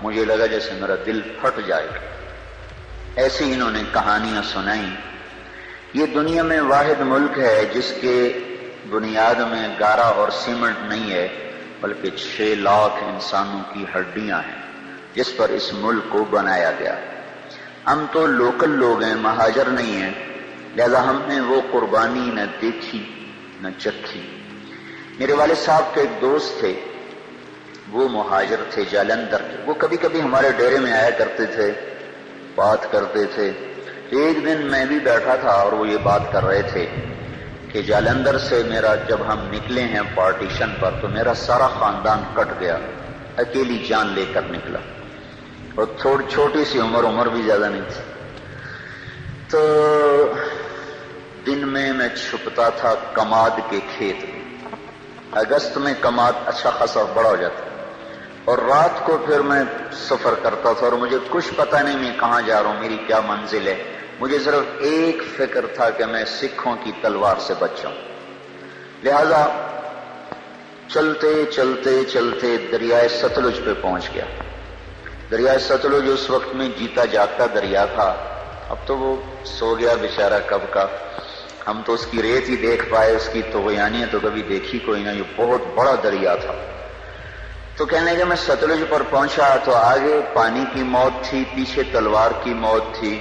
مجھے لگا جیسے میرا دل پھٹ جائے گا. ایسی انہوں نے کہانیاں سنائیں. یہ دنیا میں واحد ملک ہے جس کے بنیاد میں گارا اور سیمنٹ نہیں ہے، بلکہ 6 لاکھ انسانوں کی ہڈیاں ہیں جس پر اس ملک کو بنایا گیا. ہم تو لوکل لوگ ہیں، مہاجر نہیں ہیں، لہذا ہم نے وہ قربانی نہ دیکھی نہ چکھی. میرے والد صاحب کے ایک دوست تھے، وہ مہاجر تھے جالندھر کے. وہ کبھی کبھی ہمارے ڈیرے میں آیا کرتے تھے، بات کرتے تھے. ایک دن میں بھی بیٹھا تھا اور وہ یہ بات کر رہے تھے کہ جالندھر سے میرا جب ہم نکلے ہیں پارٹیشن پر تو میرا سارا خاندان کٹ گیا، اکیلی جان لے کر نکلا، اور تھوڑی چھوٹی سی عمر بھی زیادہ نہیں تھی. تو دن میں چھپتا تھا کماد کے کھیت میں. اگست میں کماد اچھا خاصا بڑا ہو جاتا، اور رات کو پھر میں سفر کرتا تھا، اور مجھے کچھ پتہ نہیں میں کہاں جا رہا ہوں، میری کیا منزل ہے. مجھے صرف ایک فکر تھا کہ میں سکھوں کی تلوار سے بچ جاؤں. لہذا چلتے چلتے چلتے دریائے ستلج پہ پہنچ گیا. دریائے ستلج اس وقت میں جیتا جاگتا دریا تھا، اب تو وہ سو گیا بیچارہ کب کا. ہم تو اس کی ریت ہی دیکھ پائے، اس کی طغیانیت تو کبھی دیکھی کوئی نہ. یہ بہت بڑا دریا تھا. تو کہنے لگے میں ستلج پر پہنچا تو آگے پانی کی موت تھی، پیچھے تلوار کی موت تھی.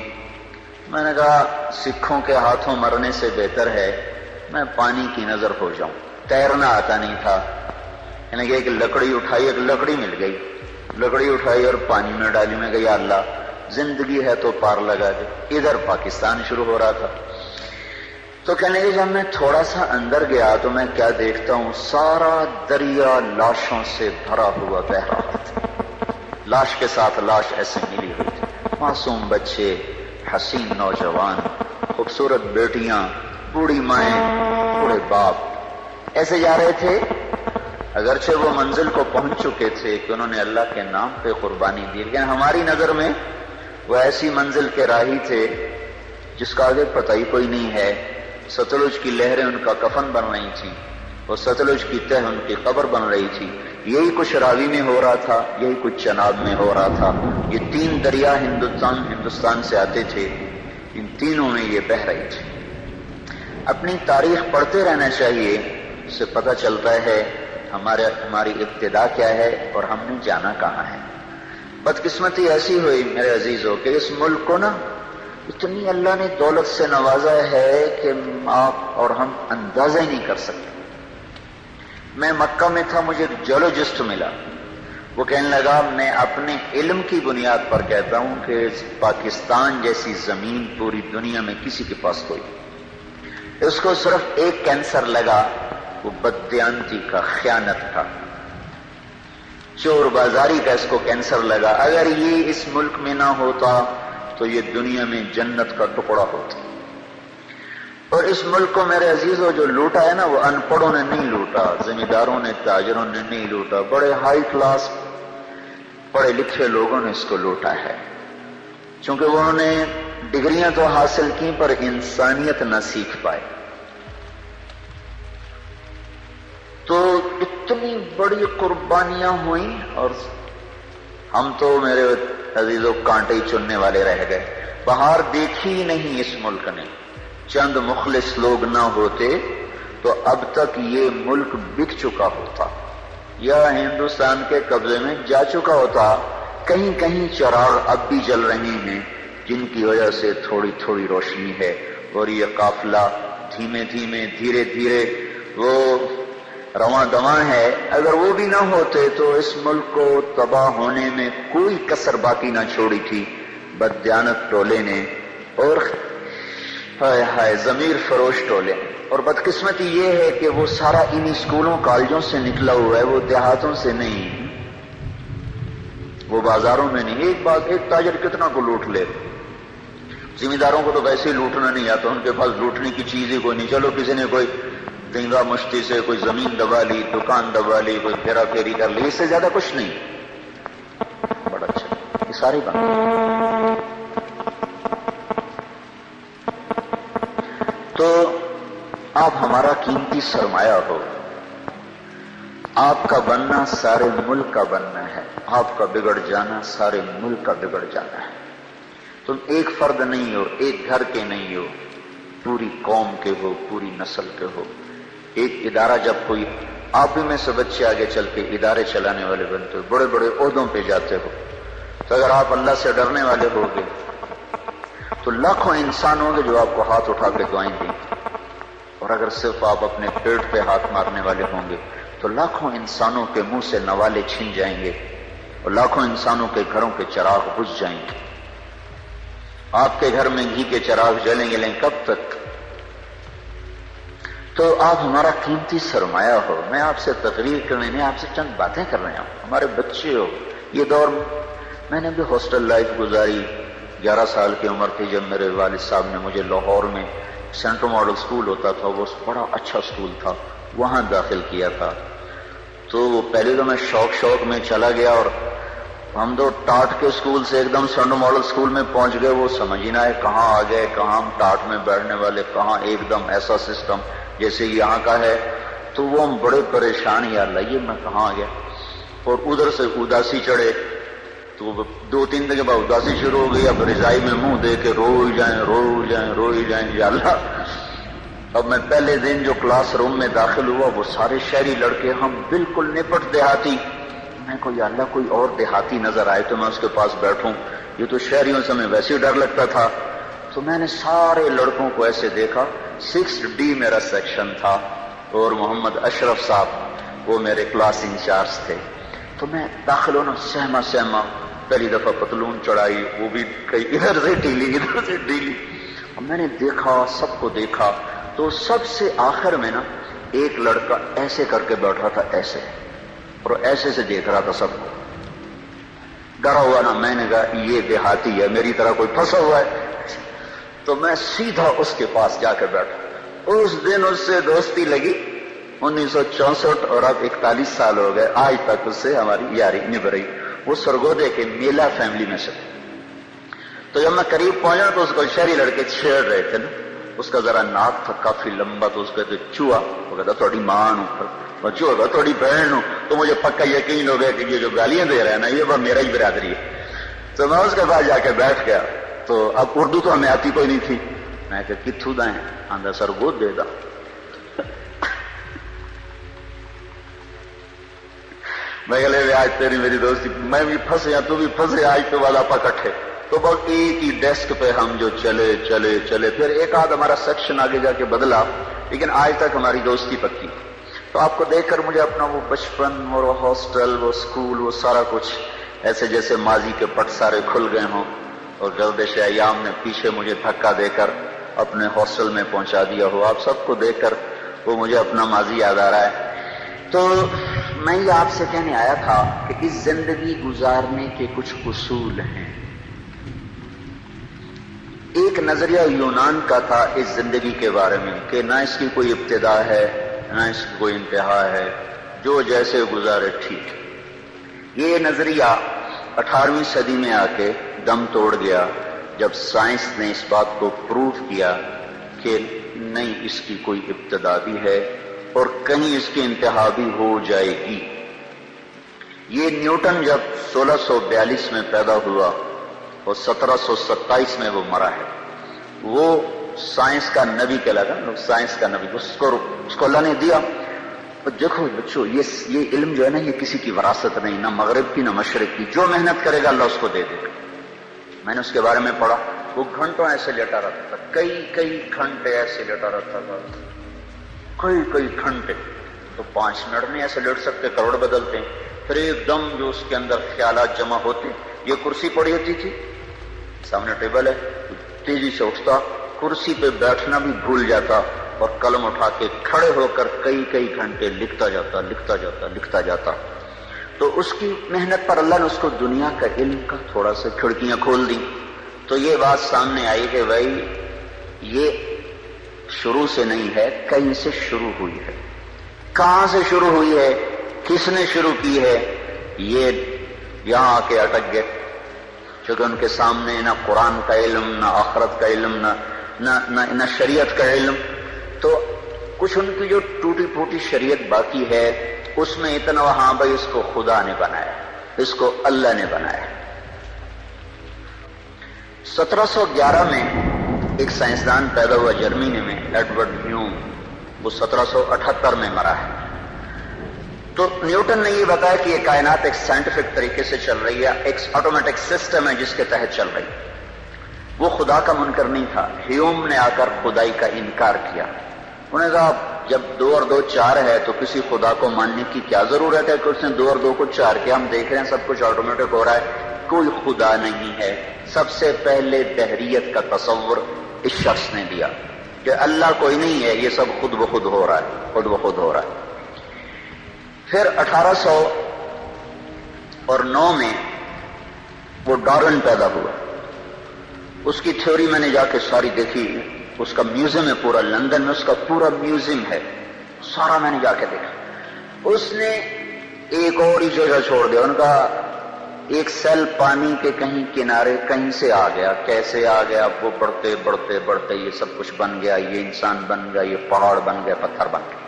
میں نے کہا سکھوں کے ہاتھوں مرنے سے بہتر ہے میں پانی کی نظر ہو جاؤں. تیرنا آتا نہیں تھا. کہنے لگے ایک لکڑی اٹھائی، ایک لکڑی مل گئی، لکڑی اٹھائی اور پانی میں ڈالی. میں کہا یا اللہ زندگی ہے تو پار لگا دے. ادھر پاکستان شروع ہو رہا تھا. تو کہنے لگے جب میں تھوڑا سا اندر گیا تو میں کیا دیکھتا ہوں، سارا دریا لاشوں سے بھرا ہوا بہ رہا تھا. لاش کے ساتھ لاش ایسے ملی ہوئی تھی. معصوم بچے، حسین نوجوان، خوبصورت بیٹیاں، بوڑھی مائیں، بوڑھے باپ ایسے جا رہے تھے. اگرچہ وہ منزل کو پہنچ چکے تھے کہ انہوں نے اللہ کے نام پہ قربانی دی، لیکن ہماری نظر میں وہ ایسی منزل کے راہی تھے جس کا آگے پتہ ہی کوئی نہیں ہے. ستلج کی لہریں ان کا کفن بن رہی تھیں، اور ستلج کی تہ ان کی قبر بن رہی تھی. یہی کچھ راوی میں ہو رہا تھا، یہی کچھ چناب میں ہو رہا تھا. یہ 3 دریا ہندوستان سے آتے تھے، ان تینوں میں یہ بہ رہی تھی. اپنی تاریخ پڑھتے رہنا چاہیے، اس سے پتہ چلتا ہے ہماری ابتدا کیا ہے اور ہم نے جانا کہاں ہے. بدقسمتی ایسی ہوئی میرے عزیزوں کہ اس ملک کو نا اتنی اللہ نے دولت سے نوازا ہے کہ آپ اور ہم اندازہ ہی نہیں کر سکتے. میں مکہ میں تھا، مجھے ایک جیولوجسٹ ملا. وہ کہنے لگا میں اپنے علم کی بنیاد پر کہتا ہوں کہ پاکستان جیسی زمین پوری دنیا میں کسی کے پاس کوئی. اس کو صرف ایک کینسر لگا، وہ بددیانتی کا، خیانت کا، چور بازاری کا اس کو کینسر لگا. اگر یہ اس ملک میں نہ ہوتا تو یہ دنیا میں جنت کا ٹکڑا ہوتا. اور اس ملک کو میرے عزیزوں جو لوٹا ہے نا، وہ ان پڑھوں نے نہیں لوٹا، زمینداروں نے، تاجروں نے نہیں لوٹا، بڑے ہائی کلاس پڑھے لکھے لوگوں نے اس کو لوٹا ہے. چونکہ انہوں نے ڈگریاں تو حاصل کی پر انسانیت نہ سیکھ پائے. تو اتنی بڑی قربانیاں ہوئیں اور ہم تو میرے عزیزوں کانٹے چننے والے رہ گئے. بہار دیکھی نہیں اس ملک نے. چند مخلص لوگ نہ ہوتے تو اب تک یہ ملک بک چکا ہوتا یا ہندوستان کے قبضے میں جا چکا ہوتا. کہیں کہیں چراغ اب بھی جل رہے ہیں جن کی وجہ سے تھوڑی تھوڑی روشنی ہے، اور یہ قافلہ دھیمے دھیمے دھیرے دھیرے وہ رواں دواں ہے. اگر وہ بھی نہ ہوتے تو اس ملک کو تباہ ہونے میں کوئی کسر باقی نہ چھوڑی تھی بددیانت ٹولے نے اور ہائے ہائے ضمیر فروش ٹولے. اور بدقسمتی یہ ہے کہ وہ سارا انہی اسکولوں کالجوں سے نکلا ہوا ہے، وہ دیہاتوں سے نہیں، وہ بازاروں میں نہیں. ایک تاجر کتنا کو لوٹ لے. زمینداروں کو تو ویسے ہی لوٹنا نہیں آتا، ان کے پاس لوٹنے کی چیز ہی کوئی نہیں. چلو کسی نے کوئی دینگا مشتی سے کوئی زمین دبا لی، دکان دبا لی، کوئی پھیرا پھیری کر لی، اس سے زیادہ کچھ نہیں. بڑا اچھا، یہ ساری بات. سرمایہ ہو. آپ کا بننا سارے ملک کا بننا ہے، آپ کا بگڑ جانا سارے ملک کا بگڑ جانا ہے. تم ایک فرد نہیں ہو، ایک گھر کے نہیں ہو، پوری قوم کے ہو، پوری نسل کے ہو. ایک ادارہ جب کوئی، آپ ہی میں سے بچے آگے چل کے ادارے چلانے والے بنتے ہو، بڑے بڑے عہدوں پہ جاتے ہو، تو اگر آپ اللہ سے ڈرنے والے ہوگے تو لاکھوں انسان ہوں گے جو آپ کو ہاتھ اٹھا کے دعائیں دیں گے. اور اگر صرف آپ اپنے پیٹ پہ ہاتھ مارنے والے ہوں گے تو لاکھوں انسانوں کے منہ سے نوالے چھن جائیں گے اور لاکھوں انسانوں کے گھروں کے چراغ بجھ جائیں گے. آپ کے گھر میں گھی کے چراغ جلیں گے، لیکن کب تک؟ تو آپ ہمارا قیمتی سرمایہ ہو. میں آپ سے تقریر کرنے نہیں، آپ سے چند باتیں کر رہے ہیں. ہمارے بچے ہو. یہ دور میں نے بھی ہاسٹل لائف گزاری. 11 سال کی عمر تھی جب میرے والد صاحب نے مجھے لاہور میں سینٹرل ماڈل سکول ہوتا تھا، وہ بڑا اچھا سکول تھا، وہاں داخل کیا تھا. تو پہلے تو میں شوق میں چلا گیا اور ہم تو ٹاٹ کے سکول سے ایک دم سینٹرل ماڈل سکول میں پہنچ گئے. وہ سمجھ ہی نہ آئے کہاں آ گئے، کہاں ہم ٹاٹ میں بیٹھنے والے، کہاں ایک دم ایسا سسٹم جیسے یہاں کا ہے. تو وہ ہم بڑے پریشان، یا اللہ یہ میں کہاں آ گیا. اور ادھر سے اداسی چڑھے تو 2-3 دن کے بعد اداسی شروع ہو گئی. اب رضائی میں منہ دے کے رو ہی جائیں یا اللہ. اب میں پہلے دن جو کلاس روم میں داخل ہوا وہ سارے شہری لڑکے، ہم بالکل نپٹ دیہاتی. میں کو یا اللہ کوئی اور دیہاتی نظر آئے تو میں اس کے پاس بیٹھوں، یہ تو شہریوں سے میں ویسے ہی ڈر لگتا تھا. تو میں نے سارے لڑکوں کو ایسے دیکھا. 6D میرا سیکشن تھا اور محمد اشرف صاحب وہ میرے کلاس انچارج تھے. تو میں داخل ہونا سہما پہلی دفعہ پتلون چڑھائی، وہ بھی کئی ادھر سے ڈھیلی. میں نے دیکھا، سب کو دیکھا. تو سب سے آخر میں نا ایک لڑکا ایسے کر کے بیٹھا تھا، ایسے، اور ایسے سے دیکھ رہا تھا سب کو. ڈرا ہوا نا. میں نے کہا یہ دیہاتی ہے، میری طرح کوئی پھنسا ہوا ہے. تو میں سیدھا اس کے پاس جا کے بیٹھا. اس دن اس سے دوستی لگی. 1964 اور اب 41 سال ہو گئے، آج تک اس سے ہماری یاری نبھ رہی. وہ سرگودے کے میلا فیملی میں سے. تو جب میں قریب پہنچا تو اس کو شہری لڑکے چھیڑ رہے تھے نا. اس کا ذرا ناک تھا کافی لمبا، تو اس کہتے چوہا. وہ کہتا تھوڑی ماں اور چوہا تھوڑی بہن ہوں. تو مجھے پکا یقین ہو گیا کہ یہ جو گالیاں دے رہے ہیں نا یہ وہ میرا ہی برادری ہے. تو میں اس کے پاس جا کے بیٹھ گیا. تو اب اردو تو ہمیں آتی کوئی نہیں تھی. میں کہ کتھو دائیں آندھا سرگود دے دا. میں کہ آج تیری میری دوستی، میں بھی پھنسے تو بھی پھنسے، آج تو بعد آپ اکٹھے. تو بس ایک ہی ڈیسک پہ ہم جو چلے پھر ایک آدھ ہمارا سیکشن آگے جا کے بدلا، لیکن آج تک ہماری دوستی پکی. تو آپ کو دیکھ کر مجھے اپنا وہ بچپن اور وہ ہاسٹل، وہ اسکول، وہ سارا کچھ ایسے جیسے ماضی کے پٹ سارے کھل گئے ہوں اور گردش ایام نے پیچھے مجھے دھکا دے کر اپنے ہاسٹل میں پہنچا دیا ہو. آپ سب کو دیکھ کر وہ مجھے اپنا ماضی یاد آ رہا ہے. تو میں یہ آپ سے کہنے آیا تھا کہ اس زندگی گزارنے کے کچھ اصول ہیں. ایک نظریہ یونان کا تھا اس زندگی کے بارے میں کہ نہ اس کی کوئی ابتدا ہے نہ اس کی کوئی انتہا ہے، جو جیسے گزارے ٹھیک. یہ نظریہ 18ویں صدی میں آ کے دم توڑ گیا جب سائنس نے اس بات کو پروف کیا کہ نہیں، اس کی کوئی ابتدا بھی ہے اور کہیں اس کی انتہا بھی ہو جائے گی. یہ نیوٹن جب 1642 میں پیدا ہوا اور 1727 میں وہ مرا ہے. وہ سائنس کا نبی کہلاتا ہے، سائنس کا نبی. اس کو اللہ نے دیا. اور دیکھو بچوں، یہ علم جو ہے نا، یہ کسی کی وراثت نہیں، نہ مغرب کی نہ مشرق کی. جو محنت کرے گا اللہ اس کو دے دے گا. میں نے اس کے بارے میں پڑھا. وہ گھنٹوں ایسے لیٹا رہتا تھا، کئی گھنٹے ایسے لیٹا رہتا تھا، کئی گھنٹے. تو 5 منٹ نہیں ایسے لیٹ سکتے، کروڑ بدلتے ہیں. پھر ایک دم جو اس کے اندر خیالات جمع ہوتے. یہ کرسی پڑی ہوتی تھی، سامنے ٹیبل ہے، تیزی سے اٹھتا، کرسی پہ بیٹھنا بھی بھول جاتا اور قلم اٹھا کے کھڑے ہو کر کئی گھنٹے لکھتا جاتا. تو اس کی محنت پر اللہ نے اس کو دنیا کا علم کا تھوڑا سا کھڑکیاں کھول دی. تو یہ بات سامنے آئی کہ بھائی یہ شروع سے نہیں ہے، کہیں سے شروع ہوئی ہے. کہاں سے شروع ہوئی ہے، کس نے شروع کی ہے، یہ یہاں آ کے اٹک گئے. چونکہ ان کے سامنے نہ قرآن کا علم، نہ آخرت کا علم، نہ شریعت کا علم. تو کچھ ان کی جو ٹوٹی پھوٹی شریعت باقی ہے اس میں اتنا ہاں بھائی اس کو خدا نے بنایا، اس کو اللہ نے بنایا۔ 1711 میں ایک سائنسدان پیدا ہوا جرمنی میں، ایڈورڈ ہیوم، وہ 1778 میں مرا ہے۔ تو نیوٹن نے یہ بتایا کہ یہ کائنات ایک سائنٹیفک طریقے سے چل رہی ہے، ایک آٹومیٹک سسٹم ہے جس کے تحت چل رہی ہے۔ وہ خدا کا منکر نہیں تھا۔ ہیوم نے آ کر خدائی کا انکار کیا۔ انہوں نے کہا جب 2 اور 2 4 ہے تو کسی خدا کو ماننے کی کیا ضرورت ہے کہ اس نے 2 اور 2 کو 4 کیا؟ ہم دیکھ رہے ہیں سب کچھ آٹومیٹک ہو رہا ہے، کوئی خدا نہیں ہے۔ سب سے پہلے دہریت کا تصور اس شخص نے دیا کہ اللہ کوئی نہیں ہے، یہ سب خود بخود ہو رہا ہے، خود بخود ہو رہا ہے۔ پھر 1809 میں وہ ڈارون پیدا ہوا۔ اس کی تھیوری میں نے جا کے ساری دیکھی، اس کا میوزیم ہے پورا لندن میں، اس کا پورا میوزیم ہے، سارا میں نے جا کے دیکھا۔ اس نے ایک اور ہی جگہ چھوڑ دیا، ان کا ایک سیل پانی کے کہیں کنارے کہیں سے آ گیا، کیسے آ گیا؟ وہ بڑھتے بڑھتے بڑھتے یہ سب کچھ بن گیا، یہ انسان بن گیا، یہ پہاڑ بن گیا، پتھر بن گیا۔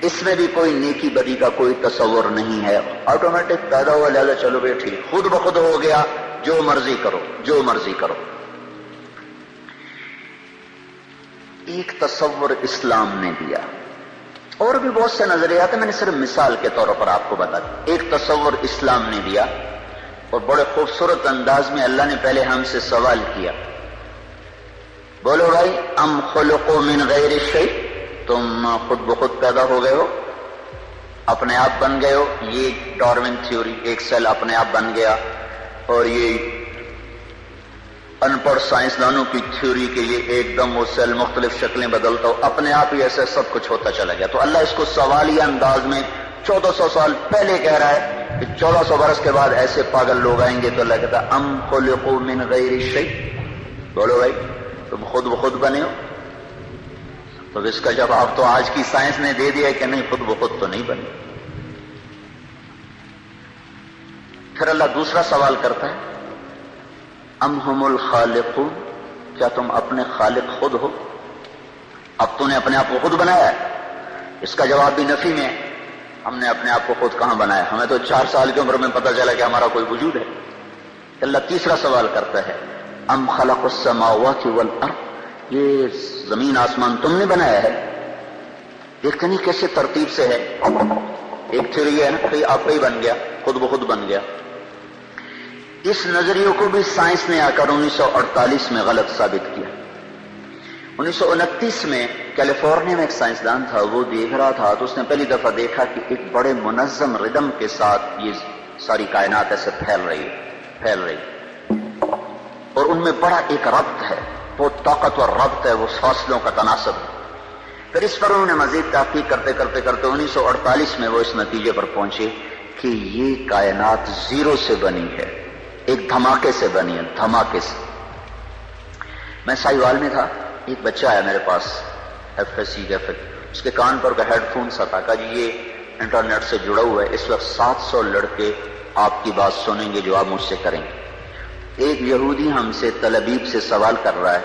اس میں بھی کوئی نیکی بدی کا کوئی تصور نہیں ہے، آٹومیٹک پیدا ہوا، لہذا چلو بھائی ٹھیک، خود بخود ہو گیا، جو مرضی کرو، جو مرضی کرو۔ ایک تصور اسلام نے دیا، اور بھی بہت سے نظریات ہیں، میں نے صرف مثال کے طور پر آپ کو بتا دیا۔ ایک تصور اسلام نے دیا، اور بڑے خوبصورت انداز میں اللہ نے پہلے ہم سے سوال کیا، بولو بھائی ام خلقوا من غیر شیء، تم خود بخود پیدا ہو گئے ہو، اپنے آپ بن گئے ہو؟ یہ ڈارون تھیوری، ایک سیل اپنے آپ بن گیا، اور یہ ان پڑھ سائنسدانوں کی تھیوری کہ یہ ایک دم وہ سیل مختلف شکلیں بدلتا ہو، اپنے آپ ہی ایسے سب کچھ ہوتا چلا گیا۔ تو اللہ اس کو سوالیہ انداز میں 1400 سال پہلے کہہ رہا ہے کہ 1400 برس کے بعد ایسے پاگل لوگ آئیں گے، تو اللہ کہتا ہے ام خلقوا من غیر شیء، بولو بھائی تم خود بخود بنے ہو؟ تو اس کا جواب تو آج کی سائنس نے دے دیا کہ نہیں، خود بخود تو نہیں بنے۔ پھر اللہ دوسرا سوال کرتا ہے ام ہم الخالقون، کیا تم اپنے خالق خود ہو؟ اب تو نے اپنے آپ کو خود بنایا ہے؟ اس کا جواب بھی نفی میں ہے، ہم نے اپنے آپ کو خود کہاں بنایا؟ ہمیں تو 4 سال کی عمر میں پتہ چلا کہ ہمارا کوئی وجود ہے۔ اللہ تیسرا سوال کرتا ہے ام خلق السماوات والارض، یہ زمین آسمان تم نے بنایا ہے؟ دیکھتے نہیں کیسے ترتیب سے ہے۔ ایک تھیوری ہے نا کہ آپ ہی بن گیا، خود بخود بن گیا۔ اس نظریے کو بھی سائنس نے آ کر 1948 میں غلط ثابت کیا۔ 1929 میں کیلیفورنیا میں ایک سائنسدان تھا، وہ دیکھ رہا تھا تو اس نے پہلی دفعہ دیکھا کہ ایک بڑے منظم ردم کے ساتھ یہ ساری کائنات ایسے پھیل رہی ہے، اور ان میں بڑا ایک ربط ہے، بہت طاقتور ربط ہے، وہ فاصلوں کا تناسب ہے۔ پھر اس پر انہوں نے مزید تحقیق کرتے کرتے کرتے 1948 میں وہ اس نتیجے پر پہنچے کہ یہ کائنات زیرو سے بنی ہے، ایک دھماکے سے بنی ہے، دھماکے سے۔ میں سائیوال میں تھا، ایک بچہ آیا میرے پاس، اس کے کان پر ہیڈ فون سا تھا، کہا جی یہ انٹرنیٹ سے جڑا ہوا ہے، اس وقت 700 لڑکے آپ کی بات سنیں گے جو آپ مجھ سے کریں گے۔ ایک یہودی ہم سے تل ابیب سے سوال کر رہا ہے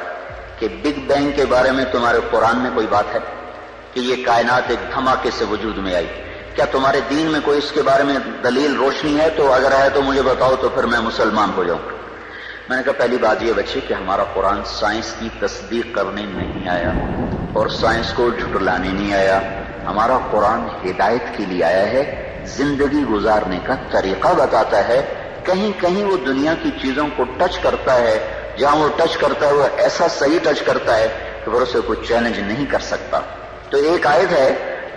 کہ بگ بینگ کے بارے میں تمہارے قرآن میں کوئی بات ہے کہ یہ کائنات ایک دھماکے سے وجود میں آئی؟ کیا تمہارے دین میں کوئی اس کے بارے میں دلیل روشنی ہے؟ تو اگر ہے تو مجھے بتاؤ، تو پھر میں مسلمان ہو جاؤں۔ میں نے کہا پہلی بات یہ بچے کہ ہمارا قرآن سائنس کی تصدیق کرنے نہیں آیا اور سائنس کو جھٹلانے نہیں آیا، ہمارا قرآن ہدایت کے لیے آیا ہے، زندگی گزارنے کا طریقہ بتاتا ہے۔ کہیں کہیں وہ دنیا کی چیزوں کو ٹچ کرتا ہے، جہاں وہ ٹچ کرتا ہے وہ ایسا صحیح ٹچ کرتا ہے کہ وہ اسے کوئی چیلنج نہیں کر سکتا۔ تو ایک آیت ہے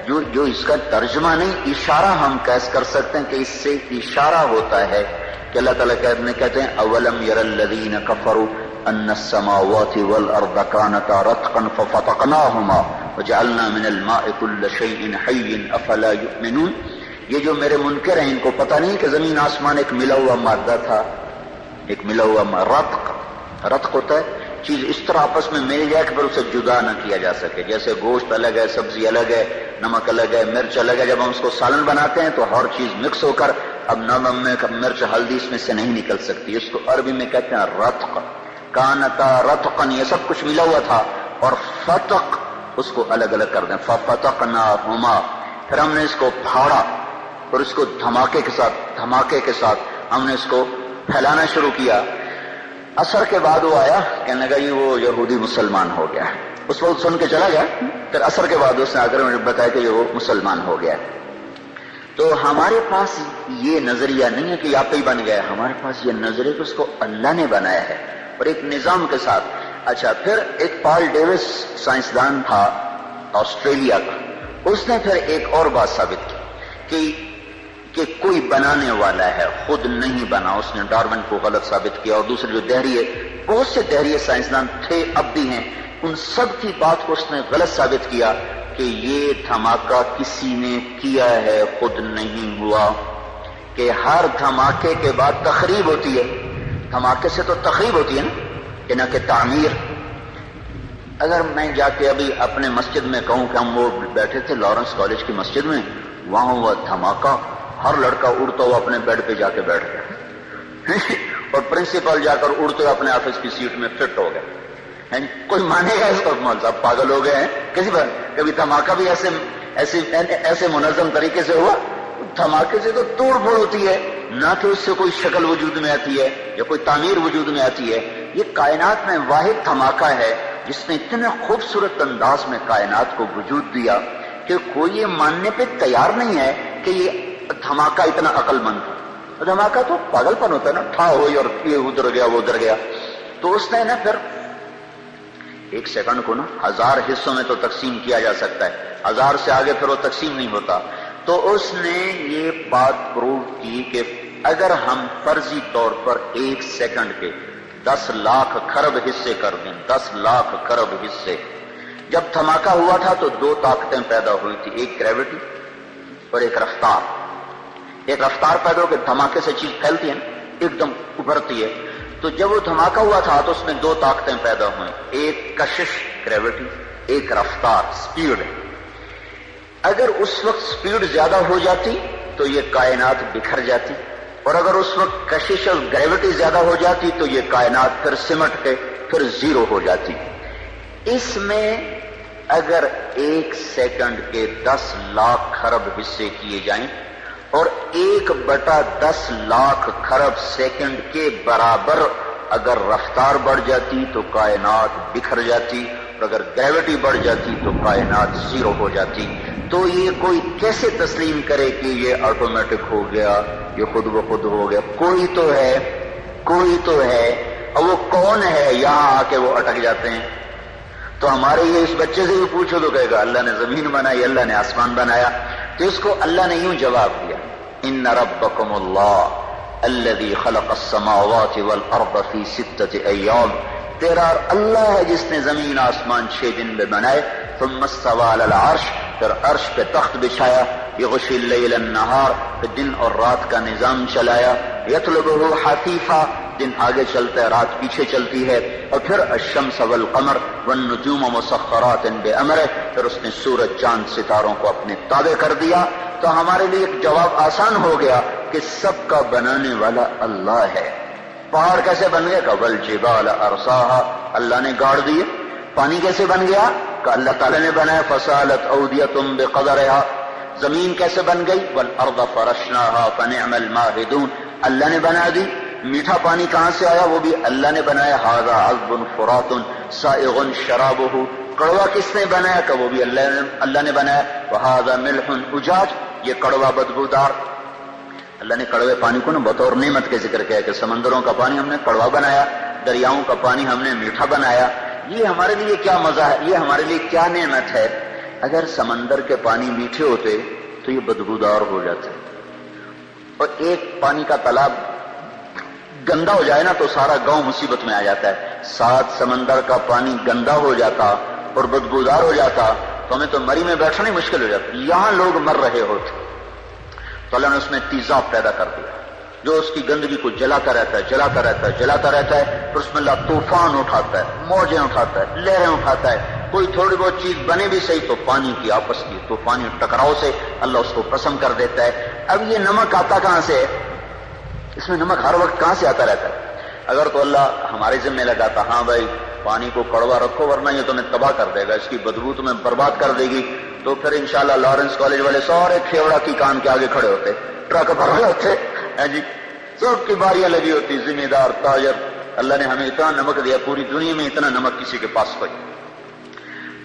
جو اس کا ترجمہ نہیں، اشارہ ہم کیس کر سکتے ہیں کہ اس سے اشارہ ہوتا ہے کہ اللہ تعالیٰ کہتے ہیں اولم یر الذین کفروا ان السماوات والارض کانتا رتقا ففتقناہما وجعلنا من الماء كل شیء حی افلا یؤمنون۔ یہ جو میرے منکر ہیں ان کو پتہ نہیں کہ زمین آسمان ایک ملا ہوا مادہ تھا، ایک ملا ہوا رتق ہوتا ہے چیز اس طرح آپس میں مل جائے کہ پھر اسے جدا نہ کیا جا سکے، جیسے گوشت الگ ہے، سبزی الگ ہے، نمک الگ ہے، مرچ الگ ہے۔ جب ہم اس کو سالن بناتے ہیں تو ہر چیز مکس ہو کر اب نمک مرچ ہلدی اس میں سے نہیں نکل سکتی، اس کو عربی میں کہتے ہیں رتق۔ کانتا رتقن، یہ سب کچھ ملا ہوا تھا، اور فتق اس کو الگ الگ کر دیں. فَفَتَقْنَاهُمَا، پھر ہم نے اس کو پھاڑا اور اس کو دھماکے کے ساتھ ہم نے اس کو پھیلانا شروع کیا. عصر کے بعد وہ آیا، کہنے لگا یہ وہ یہودی مسلمان ہو گیا. اس وقت سن کے چلا گیا، پھر عصر کے بعد اس نے آ کر مجھے بتایا کہ یہ وہ مسلمان ہو گیا. تو ہمارے پاس یہ نظریہ نہیں ہے کہ یہ آپ ہی بن گیا، ہمارے پاس یہ نظریہ کہ اس کو اللہ نے بنایا ہے اور ایک نظام کے ساتھ. اچھا، پھر ایک پال ڈیوس سائنسدان تھا آسٹریلیا کا، اس نے پھر ایک اور بات ثابت کی کہ کوئی بنانے والا ہے، خود نہیں بنا. اس نے ڈارون کو غلط ثابت کیا. اور دوسرے جو دہریے، بہت سے دہریے سائنسدان تھے، اب بھی ہیں، ان سب کی بات کو اس نے غلط ثابت کیا کہ یہ دھماکہ کسی نے کیا ہے، خود نہیں ہوا. کہ ہر دھماکے کے بعد تخریب ہوتی ہے، دھماکے سے تو تخریب ہوتی ہے نا، کہ نہ کہ تعمیر. اگر میں جا کے ابھی اپنے مسجد میں کہوں کہ ہم وہ بیٹھے تھے لارنس کالج کی مسجد میں، وہاں ہوا دھماکہ، ہر لڑکا اڑتا ہوا اپنے بیڈ پہ جا کے بیٹھ گیا اور پرنسپل جا کر اڑتے ہوئے اپنے آفس کی سیٹ میں فٹ ہو گئے. کوئی مانے گا اس کو؟ مول صاحب پاگل ہو گئے ہیں. کسی بار کبھی دھماکہ بھی ایسے منظم طریقے سے ہوا؟ دھماکے سے تو توڑ پھوڑ ہوتی ہے، نہ کہ اس سے کوئی شکل وجود میں آتی ہے یا کوئی تعمیر وجود میں آتی ہے. یہ کائنات میں واحد دھماکہ ہے جس نے اتنے خوبصورت انداز میں کائنات کو وجود دیا کہ کوئی یہ ماننے پہ تیار نہیں ہے کہ یہ دھماکہ اتنا عقل مند تھا. دھماکہ تو پاگل پن ہوتا ہے نا، ٹھا ہوئی اور یہ ادھر گیا وہ ادھر گیا. تو اس نے نا پھر ایک سیکنڈ کو نا 1000 حصوں میں تو تقسیم کیا جا سکتا ہے، 1000 سے آگے پھر وہ تقسیم نہیں ہوتا. تو اس نے یہ بات پروو کی کہ اگر ہم فرضی طور پر 1 سیکنڈ کے 10 لاکھ کھرب حصے کر دیں، 10 لاکھ کھرب حصے. جب دھماکہ ہوا تھا تو 2 طاقتیں پیدا ہوئی تھی، ایک گریوٹی اور ایک رفتار. ایک رفتار پیدا ہو کے دھماکے سے چیز پھیلتی ہے نا، ایک دم ابھرتی ہے. تو جب وہ دھماکہ ہوا تھا تو اس میں 2 طاقتیں پیدا ہوئیں، ایک کشش گریوٹی، ایک رفتار سپیڈ. اگر اس وقت سپیڈ زیادہ ہو جاتی تو یہ کائنات بکھر جاتی، اور اگر اس وقت کشش اور گریوٹی زیادہ ہو جاتی تو یہ کائنات پھر سمٹ کے پھر زیرو ہو جاتی. اس میں اگر 1 سیکنڈ کے 10 لاکھ کھرب حصے کیے جائیں اور 1/10 لاکھ کھرب سیکنڈ کے برابر اگر رفتار بڑھ جاتی تو کائنات بکھر جاتی، اور اگر گریوٹی بڑھ جاتی تو کائنات زیرو ہو جاتی. تو یہ کوئی کیسے تسلیم کرے کہ یہ آٹومیٹک ہو گیا، یہ خود بخود ہو گیا؟ کوئی تو ہے، اور وہ کون ہے؟ یہاں آ کے وہ اٹک جاتے ہیں. تو ہمارے یہ اس بچے سے بھی پوچھو تو کہے گا اللہ نے زمین بنائی، اللہ نے آسمان بنایا. تو اس کو اللہ نے یوں جواب دیا، ان ربکم اللہ الذی خلق السماوات والارض فی 6 ایام. تیرا اللہ ہے جس نے زمین آسمان 6 دن میں بنائے. ثم استوى علی العرش، پھر عرش پہ تخت بچھایا. یغشی اللیل النہار، پھر دن اور رات کا نظام چلایا. یطلبہ حثیثا، دن آگے چلتا ہے رات پیچھے چلتی ہے. اور پھر الشمس والقمر والنجوم مسخرات بامرہ، پھر اس نے سورج چاند ستاروں کو اپنے تابع کر دیا. تو ہمارے لیے ایک جواب آسان ہو گیا کہ سب کا بنانے والا اللہ ہے. پہاڑ کیسے بن گیا؟ والجبال ارساہا، اللہ نے گاڑ دیے. پانی کیسے بن گیا؟ کہ اللہ تعالیٰ نے بنایا. فسالت اودیۃ بقدرہا. زمین کیسے بن گئی؟ والارض فرشناہا فنعم الماہدون، اللہ نے بنا دی. میٹھا پانی کہاں سے آیا؟ وہ بھی اللہ نے بنایا. ھذا عذب فرات سائغ شرابہ، کڑوا کس نے بنایا؟ کہ وہ بھی اللہ نے بنایا. وھذا ملح اجاج، یہ کڑوا بدبودار. اللہ نے کڑوے پانی کو نا بطور نعمت کے ذکر کیا کہ سمندروں کا پانی ہم نے کڑوا بنایا، دریاؤں کا پانی ہم نے میٹھا بنایا. یہ ہمارے لیے کیا مزہ ہے، یہ ہمارے لیے کیا نعمت ہے. اگر سمندر کے پانی میٹھے ہوتے تو یہ بدبودار ہو جاتے، اور ایک پانی کا تالاب گندا ہو جائے نا تو سارا گاؤں مصیبت میں آ جاتا ہے. 7 سمندر کا پانی گندا ہو جاتا اور بدبودار ہو جاتا تو ہمیں تو مری میں بیٹھنا ہی مشکل ہو جاتا. یہاں لوگ مر رہے ہوتے تو اللہ نے اس میں تیزاب پیدا کر دیا جو اس کی گندگی کو جلاتا رہتا ہے. پھر اس میں اللہ طوفان اٹھاتا ہے، موجیں اٹھاتا ہے، لہریں اٹھاتا ہے. کوئی تھوڑی بہت چیز بنے بھی صحیح تو پانی کی آپس کی طوفانی ٹکراؤ سے اللہ اس کو قسم کر دیتا ہے. اب یہ نمک آتا کہاں سے؟ اس میں نمک ہر وقت کہاں سے آتا رہتا ہے؟ اگر تو اللہ ہمارے ذمہ لگاتا، ہاں بھائی پانی کو کڑوا رکھو ورنہ یہ تمہیں تباہ کر دے گا، اس کی بدبو تمہیں برباد کر دے گی. تو پھر انشاءاللہ لارنس کالج والے سارے کھیوڑا کی کان کے آگے کھڑے ہوتے، ٹرک بھر رہے ہوتے جی، سب کی باریاں لگی ہوتی، ذمہ دار، تاجر. اللہ نے ہمیں اتنا نمک دیا، پوری دنیا میں اتنا نمک کسی کے پاس کوئی.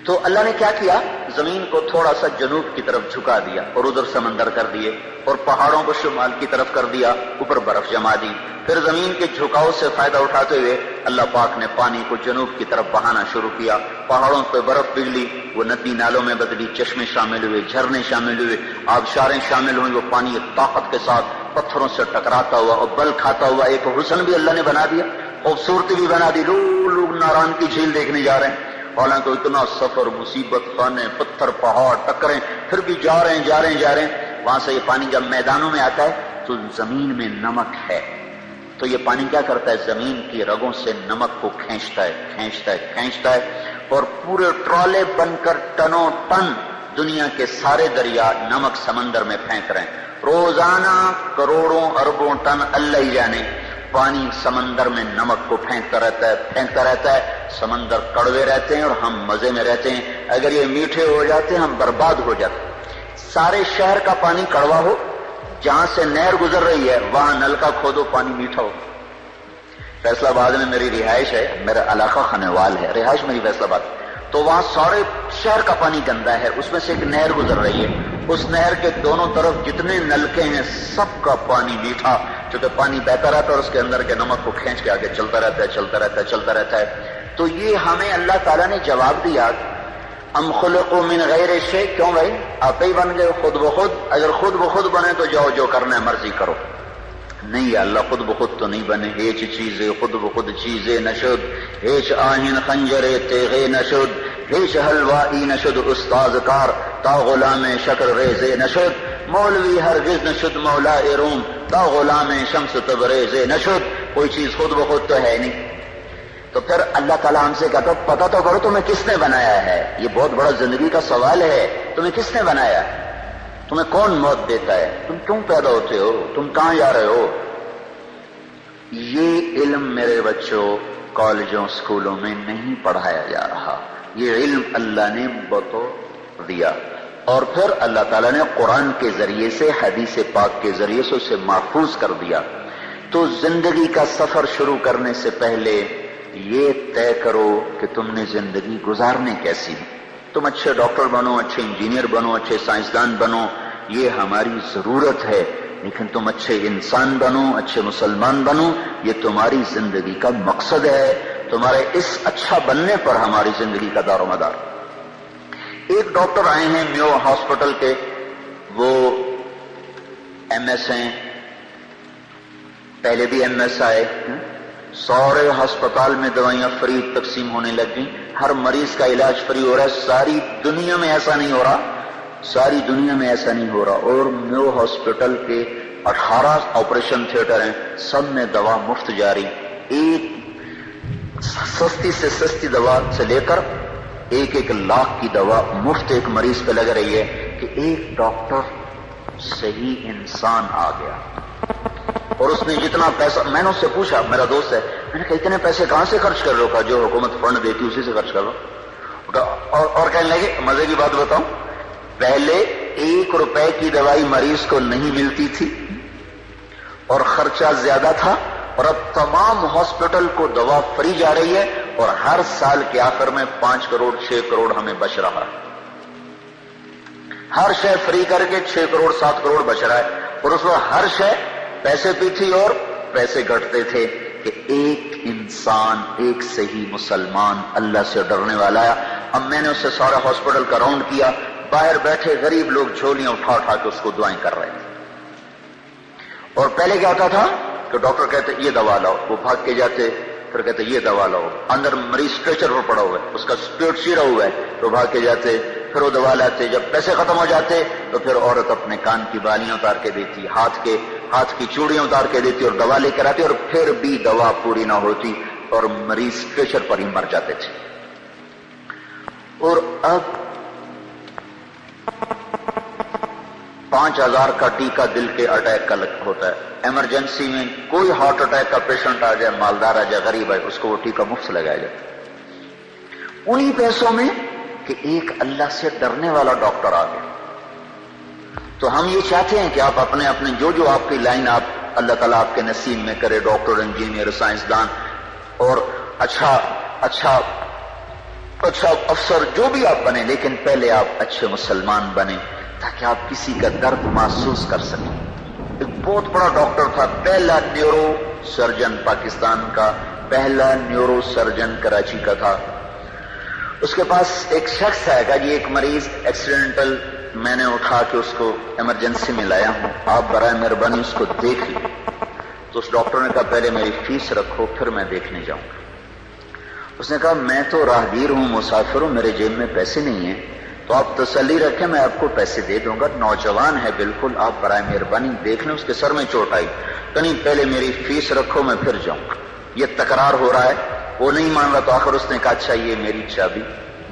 تو اللہ نے کیا کیا، زمین کو تھوڑا سا جنوب کی طرف جھکا دیا اور ادھر سمندر کر دیے، اور پہاڑوں کو شمال کی طرف کر دیا، اوپر برف جما دی. پھر زمین کے جھکاؤ سے فائدہ اٹھاتے ہوئے اللہ پاک نے پانی کو جنوب کی طرف بہانا شروع کیا. پہاڑوں پہ برف پگھلی، وہ ندی نالوں میں بدلی، چشمے شامل ہوئے، جھرنے شامل ہوئے، آبشاریں شامل ہوئی. وہ پانی ایک طاقت کے ساتھ پتھروں سے ٹکراتا ہوا اور بل کھاتا ہوا ایک حسن بھی اللہ نے بنا دیا، خوبصورتی بھی بنا دی. لوگ ناران کی جھیل دیکھنے جا رہے ہیں، حالانکہ اتنا سفر، مصیبت، خانے، پتھر، پہاڑ، ٹکریں، پھر بھی جا رہے ہیں. وہاں سے یہ پانی جب میدانوں میں آتا ہے تو زمین میں نمک ہے، تو یہ پانی کیا کرتا ہے، زمین کی رگوں سے نمک کو کھینچتا ہے اور پورے ٹرالے بن کر ٹنوں ٹن دنیا کے سارے دریا نمک سمندر میں پھینک رہے ہیں. روزانہ کروڑوں اربوں ٹن اللہ ہی جانے پانی سمندر میں نمک کو پھینکتا رہتا ہے. سمندر کڑوے رہتے ہیں اور ہم مزے میں رہتے ہیں. اگر یہ میٹھے ہو جاتے ہیں ہم برباد ہو جاتے. سارے شہر کا پانی کڑوا ہو، جہاں سے نہر گزر رہی ہے وہاں نلکا کھودو پانی میٹھا ہو. فیصلہ آباد میں میری رہائش ہے، میرا علاقہ خنوال ہے، رہائش میری فیصلہ آباد. تو وہاں سارے شہر کا پانی گندا ہے، اس میں سے ایک نہر گزر رہی ہے. اس نہر کے دونوں طرف جتنے نلکے ہیں سب کا پانی میٹھا، چونکہ پانی بہتا رہتا ہے اور اس کے اندر کے نمک کو کھینچ کے آگے چلتا رہتا ہے. تو یہ ہمیں اللہ تعالیٰ نے جواب دیا، ام خلقوا من غیر شیء. کیوں بھائی، آپ ہی بن گئے خود بخود؟ اگر خود بخود بنے تو جاؤ جو کرنا ہے مرضی کرو. نہیں اللہ خود بخود تو نہیں بنے. ہیچ چیزیں خود بخود چیزیں نشد، ہیچ آہن خنجر تیغے نشد، ہیچ حلوائی نشد استاذ کار، تا غلام شکر ریزے نشد. مولوی ہرگز نشد مولا روم، تا غلام شمس تبریزے نشد. کوئی چیز خود بخود تو ہے نہیں. تو پھر اللہ تعالیٰ ہم سے کہتا پتہ تو کرو تمہیں کس نے بنایا ہے. یہ بہت بڑا زندگی کا سوال ہے، تمہیں کس نے بنایا ہے، تمہیں کون موت دیتا ہے، تم کیوں پیدا ہوتے ہو، تم کہاں جا رہے ہو. یہ علم میرے بچوں کالجوں اسکولوں میں نہیں پڑھایا جا رہا. یہ علم اللہ نے بطور دیا، اور پھر اللہ تعالیٰ نے قرآن کے ذریعے سے، حدیث پاک کے ذریعے سے اسے محفوظ کر دیا. تو زندگی کا سفر شروع کرنے سے پہلے یہ طے کرو کہ تم نے زندگی گزارنے کیسی ہے. تم اچھے ڈاکٹر بنو، اچھے انجینئر بنو، اچھے سائنسدان بنو، یہ ہماری ضرورت ہے. لیکن تم اچھے انسان بنو، اچھے مسلمان بنو، یہ تمہاری زندگی کا مقصد ہے. تمہارے اس اچھا بننے پر ہماری زندگی کا دار و مدار. ایک ڈاکٹر آئے ہیں میو ہاسپٹل کے، وہ ایم ایس ہیں، پہلے بھی ایم ایس آئے. سارے ہسپتال میں دوائیاں فری تقسیم ہونے لگ گئیں، ہر مریض کا علاج فری ہو رہا ہے. ساری دنیا میں ایسا نہیں ہو رہا. اور میو ہاسپٹل کے 18 آپریشن تھیٹر ہیں، سب میں دوا مفت جاری. ایک سستی سے سستی دوا سے لے کر 1 لاکھ کی دوا مفت ایک مریض پہ لگ رہی ہے کہ ایک ڈاکٹر صحیح انسان آ گیا. اور اس نے جتنا پیسہ، میں نے اس سے پوچھا، میرا دوست ہے، میں نے کہا اتنے پیسے کہاں سے خرچ کر رہے ہو؟ کہا جو حکومت فنڈ دیتی اسی سے خرچ کر رہا ہوں. اور کہنے لگے مزے کی بات بتاؤں، پہلے 1 روپے کی دوائی مریض کو نہیں ملتی تھی اور خرچہ زیادہ تھا، اور اب تمام ہاسپٹل کو دوا فری جا رہی ہے، اور ہر سال کے آخر میں 5 کروڑ 6 کروڑ ہمیں بچ رہا ہے. ہر شے فری کر کے 6 کروڑ 7 کروڑ بچ رہا ہے. اور اس وقت ہر شے پیسے پہ تھی اور پیسے گھٹتے تھے کہ ایک انسان، ایک صحیح مسلمان اللہ سے ڈرنے والا ہے. اب میں نے اس سے سارا ہاسپٹل کا راؤنڈ کیا، باہر بیٹھے غریب لوگ جھولیاں اٹھا کے اس کو دعائیں کر رہے تھے. اور پہلے کیا ہوتا تھا کہ ڈاکٹر کہتے یہ دوا لاؤ، وہ بھاگ کے جاتے، پھر کہتے یہ دوا لاؤ. اندر مریض اسٹریچر پر پڑا ہوا ہے، اس کا پیٹ چیرا ہوا ہے، تو بھاگ کے جاتے، پھر وہ دوا لاتے. جب پیسے ختم ہو جاتے تو پھر عورت اپنے کان کی بالیاں اتار کے دیتی، ہاتھ کی چوڑیاں اتار کے دیتی اور دوا لے کر آتی، اور پھر بھی دوا پوری نہ ہوتی اور مریض اسٹریچر پر ہی مر جاتے تھے. اور اب 5000 کا ٹیکہ دل کے اٹیک کا ہوتا ہے. ایمرجنسی میں کوئی ہارٹ اٹیک کا پیشنٹ آ جائے، مالدار آ جائے، غریب آئے، اس کو وہ ٹیکہ مفت لگایا جاتا ہے. انہی پیسوں میں کہ ایک اللہ سے ڈرنے والا ڈاکٹر آ گیا. تو ہم یہ چاہتے ہیں کہ آپ اپنے اپنے جو آپ کی لائن آپ اللہ تعالیٰ آپ کے نصیب میں کرے، ڈاکٹر، انجینئر، سائنسدان اور اچھا افسر جو بھی آپ بنے، لیکن پہلے آپ اچھے مسلمان بنے تاکہ آپ کسی کا درد محسوس کر سکیں. ایک بہت بڑا ڈاکٹر تھا، پہلا نیورو سرجن پاکستان کا، پہلا نیورو سرجن کراچی کا تھا. اس کے پاس ایک شخص آئے گا، یہ ایک مریض ایکسیڈنٹل میں نے اٹھا کے اس کو ایمرجنسی میں لایا ہوں، آپ برائے مہربانی اس کو دیکھ لیں. تو اس ڈاکٹر نے کہا پہلے میری فیس رکھو پھر میں دیکھنے جاؤں گا. اس نے کہا میں تو راہگیر ہوں، مسافر ہوں، میرے جیب میں پیسے نہیں ہیں، تو آپ تسلی رکھیں میں آپ کو پیسے دے دوں گا. نوجوان ہے بالکل، آپ برائے مہربانی دیکھ لیں. اس کے سر میں چوٹ آئی، کہ نہیں پہلے میری فیس رکھو میں پھر جاؤں گا. یہ تکرار ہو رہا ہے، وہ نہیں مان رہا. تو آخر اس نے کہا اچھا یہ میری چابی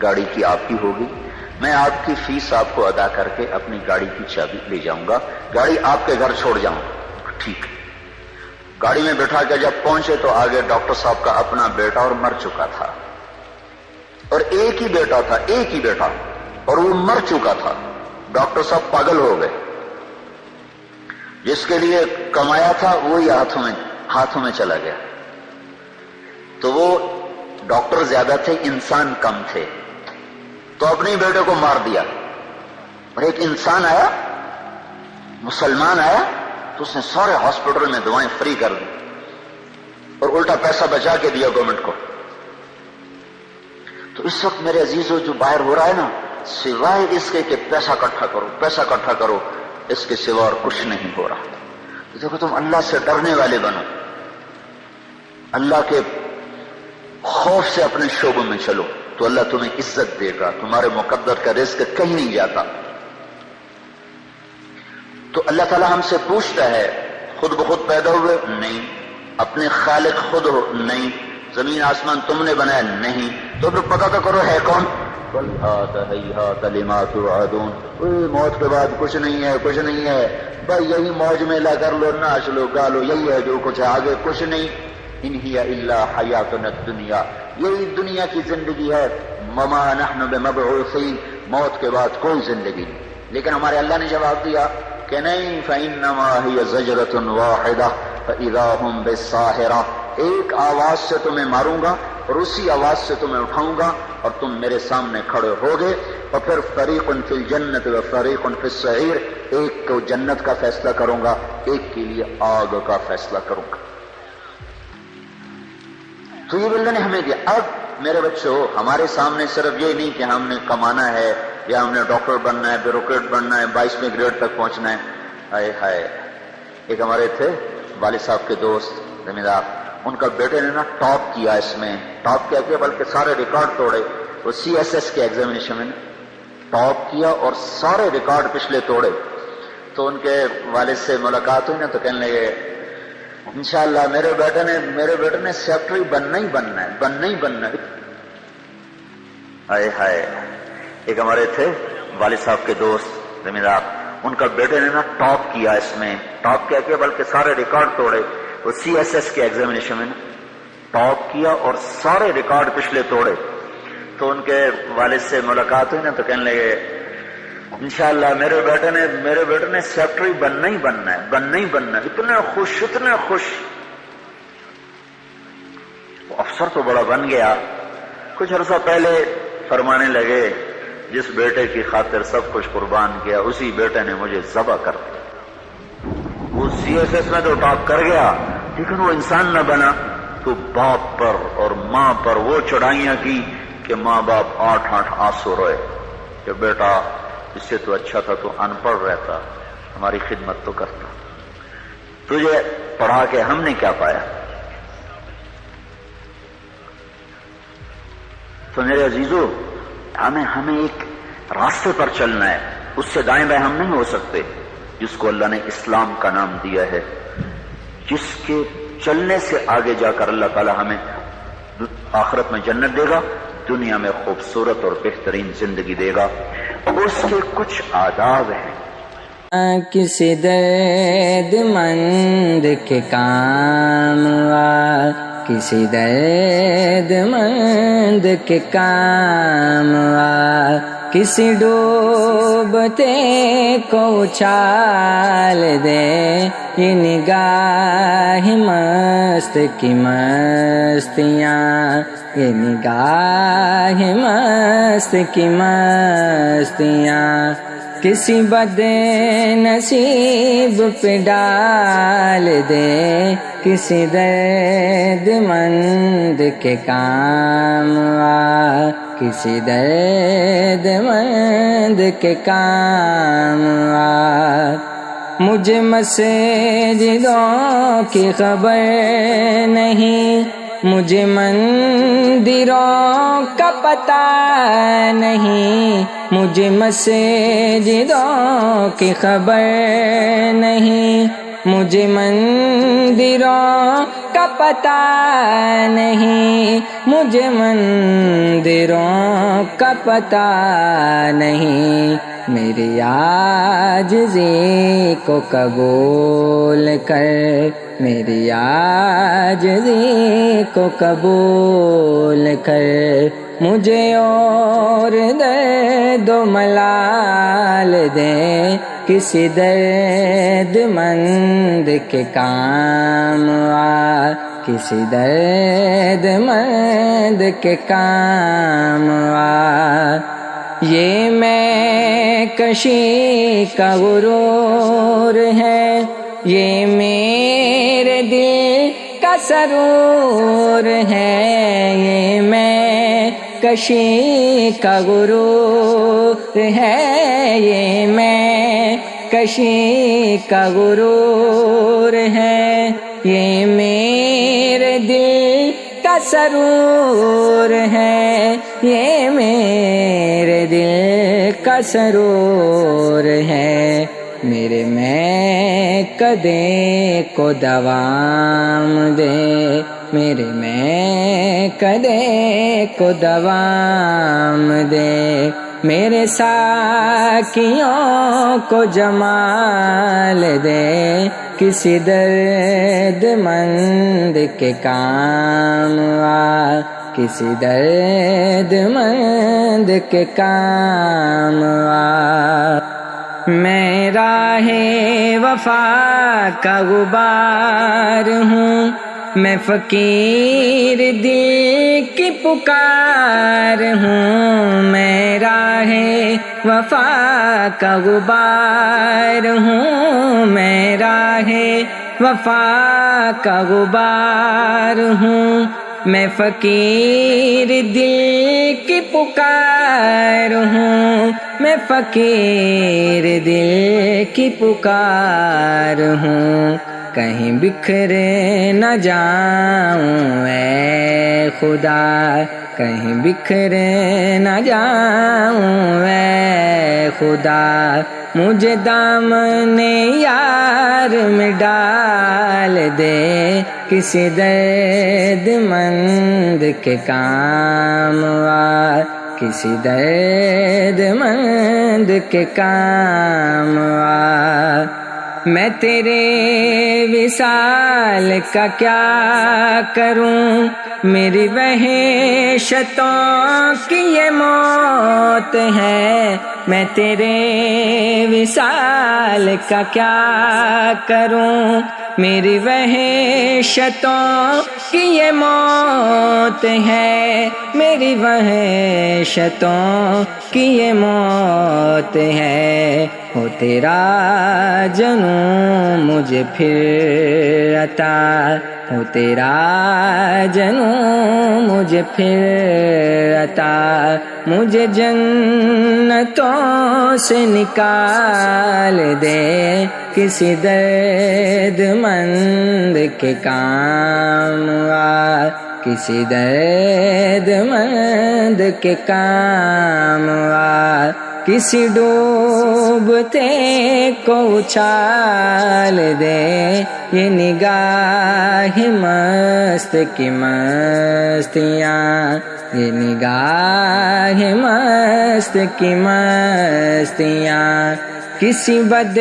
گاڑی کی آپ کی ہوگی، میں آپ کی فیس آپ کو ادا کر کے اپنی گاڑی کی چابی لے جاؤں گا، گاڑی آپ کے گھر چھوڑ جاؤں گا. ٹھیک ہے. گاڑی میں بٹھا کے جب پہنچے تو آگے ڈاکٹر صاحب کا اپنا بیٹا اور مر چکا تھا، اور ایک ہی بیٹا اور وہ مر چکا تھا. ڈاکٹر صاحب پاگل ہو گئے، جس کے لیے کمایا تھا وہی ہاتھوں میں چلا گیا. تو وہ ڈاکٹر زیادہ تھے، انسان کم تھے، تو اپنے بیٹے کو مار دیا. اور ایک انسان آیا، مسلمان آیا، تو اس نے سارے ہاسپٹل میں دوائیں فری کر دی اور الٹا پیسہ بچا کے دیا گورنمنٹ کو. تو اس وقت میرے عزیزو جو باہر ہو رہا ہے نا، سوائے اس کے کہ پیسہ اکٹھا کرو، اس کے سوا اور کچھ نہیں ہو رہا. دیکھو تم اللہ سے ڈرنے والے بنو، اللہ کے خوف سے اپنے شعبوں میں چلو تو اللہ تمہیں عزت دے گا. تمہارے مقدر کا رزق کہیں نہیں جاتا. تو اللہ تعالیٰ ہم سے پوچھتا ہے خود بخود پیدا ہوئے؟ نہیں. اپنے خالق خود ہو؟ نہیں. زمین آسمان تم نے بنایا؟ نہیں. تو پھر پتہ تو کرو ہے کون؟ موت کے بعد کچھ نہیں ہے بھائی، یہی موج میلہ کر لو، ناچ لو، گا لو، یہی ہے جو کچھ ہے، آگے کچھ نہیں. ان ہی الا حیاتنا الدنیا، یہی دنیا کی زندگی ہے. وما نحن بمبعوثین، موت کے بعد کوئی زندگی نہیں. لیکن ہمارے اللہ نے جواب دیا کہ نہیں، فإنما هي زجرة واحدة فإذا هم بالساہرة، ایک آواز سے تمہیں ماروں گا اور اسی آواز سے تمہیں اٹھاؤں گا اور تم میرے سامنے کھڑے ہوگے. اور پھر فریق فی الجنت و فریق فی السعیر، ایک کو جنت کا فیصلہ کروں گا، ایک کے لیے آگ کا فیصلہ کروں گا. تو یہ اللہ نے ہمیں دیا. اب میرے بچوں، ہمارے سامنے صرف یہ نہیں کہ ہم نے کمانا ہے یا ہم نے ڈاکٹر بننا ہے، بیوروکریٹ بننا ہے، 22ویں گریڈ تک پہنچنا ہے. ہائے ہائے، ایک ہمارے تھے والد صاحب کے دوست زمیندار، ان کا بیٹے نے نا ٹاپ کیا، اس میں ٹاپ کیا بلکہ سارے ریکارڈ توڑے. وہ CSS کے ایگزامینیشن میں ٹاپ کیا اور سارے ریکارڈ پچھلے توڑے. تو ان کے والد سے ملاقات ہوئی نا تو کہنے لگے انشاءاللہ میرے بیٹے نے سیکٹری بننا ہی بننا ہے. ہائے ہائے، ایک ہمارے تھے والد صاحب کے دوست زمیندار، ان کا بیٹے نے نا ٹاپ کیا، اس میں ٹاپ کیا بلکہ سارے ریکارڈ توڑے. وہ CSS کے ایگزامینیشن میں ٹاپ کیا اور سارے ریکارڈ پچھلے توڑے. تو ان کے والد سے ملاقات ہوئی نا تو کہنے لگے انشاءاللہ میرے بیٹے نے سیکٹری بننا ہی بننا ہے. اتنے خوش. افسر تو بڑا بن گیا. کچھ عرصہ پہلے فرمانے لگے جس بیٹے کی خاطر سب کچھ قربان کیا اسی بیٹے نے مجھے ذبح کر دیا. وہ CSS میں تو ٹاپ کر گیا لیکن وہ انسان نہ بنا. تو باپ پر اور ماں پر وہ چڑھائیاں کی کہ ماں باپ 8 آنسو روئے کہ بیٹا اس سے تو اچھا تھا تو ان پڑھ رہتا، ہماری خدمت تو کرتا. تجھے پڑھا کے ہم نے کیا پایا؟ تو میرے عزیزو، ہمیں ایک راستے پر چلنا ہے، اس سے دائیں بائیں ہم نہیں ہو سکتے، جس کو اللہ نے اسلام کا نام دیا ہے، جس کے چلنے سے آگے جا کر اللہ تعالی ہمیں آخرت میں جنت دے گا، دنیا میں خوبصورت اور بہترین زندگی دے گا. اس کے کچھ آداب ہیں. کسی درد مند کے کام کسی درد مند کے کام آ، کسی ڈوبتے کو اچھال دے، یہ نگاہ مست کی مستیاں، یہ نگاہ مست کی مستیاں، کسی بد نصیب پہ ڈال دے، کسی درد مند کے کام آ، کسی درد مند کے کام آ۔ مجھے مسجدوں کی خبر نہیں، مجھے مندروں کا پتہ نہیں، مجھے مسجدوں کی خبر نہیں، مجھے مندروں کا پتہ نہیں، مجھے مندروں کا پتہ نہیں، میری عاجزی کو قبول کر، میری عاجزی کو قبول کر، مجھے اور درد و ملال دے، کسی درد مند کے کام آ، کسی درد مند کے کام آ۔ یہ میں کشی کا غرور ہے، یہ میرے دل کا سرور ہے، یہ میں کشی کا غرور ہے، یہ میں کشی کا غرور ہے، یہ میرے دل کا سرور ہے، یہ میرے دل کا سرور ہے، میرے میں کدے کو دوام دے، میرے میں کدے کو دوام دے، میرے ساکیوں کو جمال دے، کسی درد مند کے کام آ، کسی درد مند کے کام آ۔ میں راہ وفا کا غبار ہوں، میں فقیر دل کی پکار ہوں، میں راہ وفا کا غبار ہوں، میں راہ وفا کا غبار ہوں، میں فقیر دل کی پکار ہوں، میں فقیر دل کی پکار ہوں، کہیں بکھر نہ جاؤں اے خدا، کہیں بکھر نہ جاؤں اے خدا، مجھے دامن یار میں ڈال دے، کسی درد مند کے کام آ، کسی درد مند کے کام آ۔ میں تیرے وصال کا کیا کروں، میری وحشتوں کی یہ موت ہے، میں تیرے وصال کا کیا کروں، میری وحشتوں کی یہ موت ہے، میری وحشتوں کی یہ موت ہے، ہو تیرا جنوں مجھے پھر عطا، ہو تیرا جنوں مجھے پھر عطا، مجھے جنتوں سے نکال دے، کسی درد مند کے کام آ، کسی درد مند کے کام آ، کسی ڈوبتے کو اچھال دے، یہ نگاہ مست کی مستیاں، یہ نگاہ مست کی مستیاں، کسی بد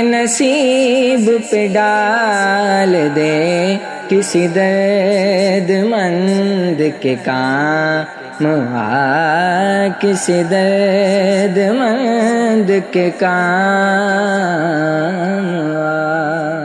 نصیب پہ ڈال دے، کسی درد مند کے کام آ، کسی درد مند کے کام آ۔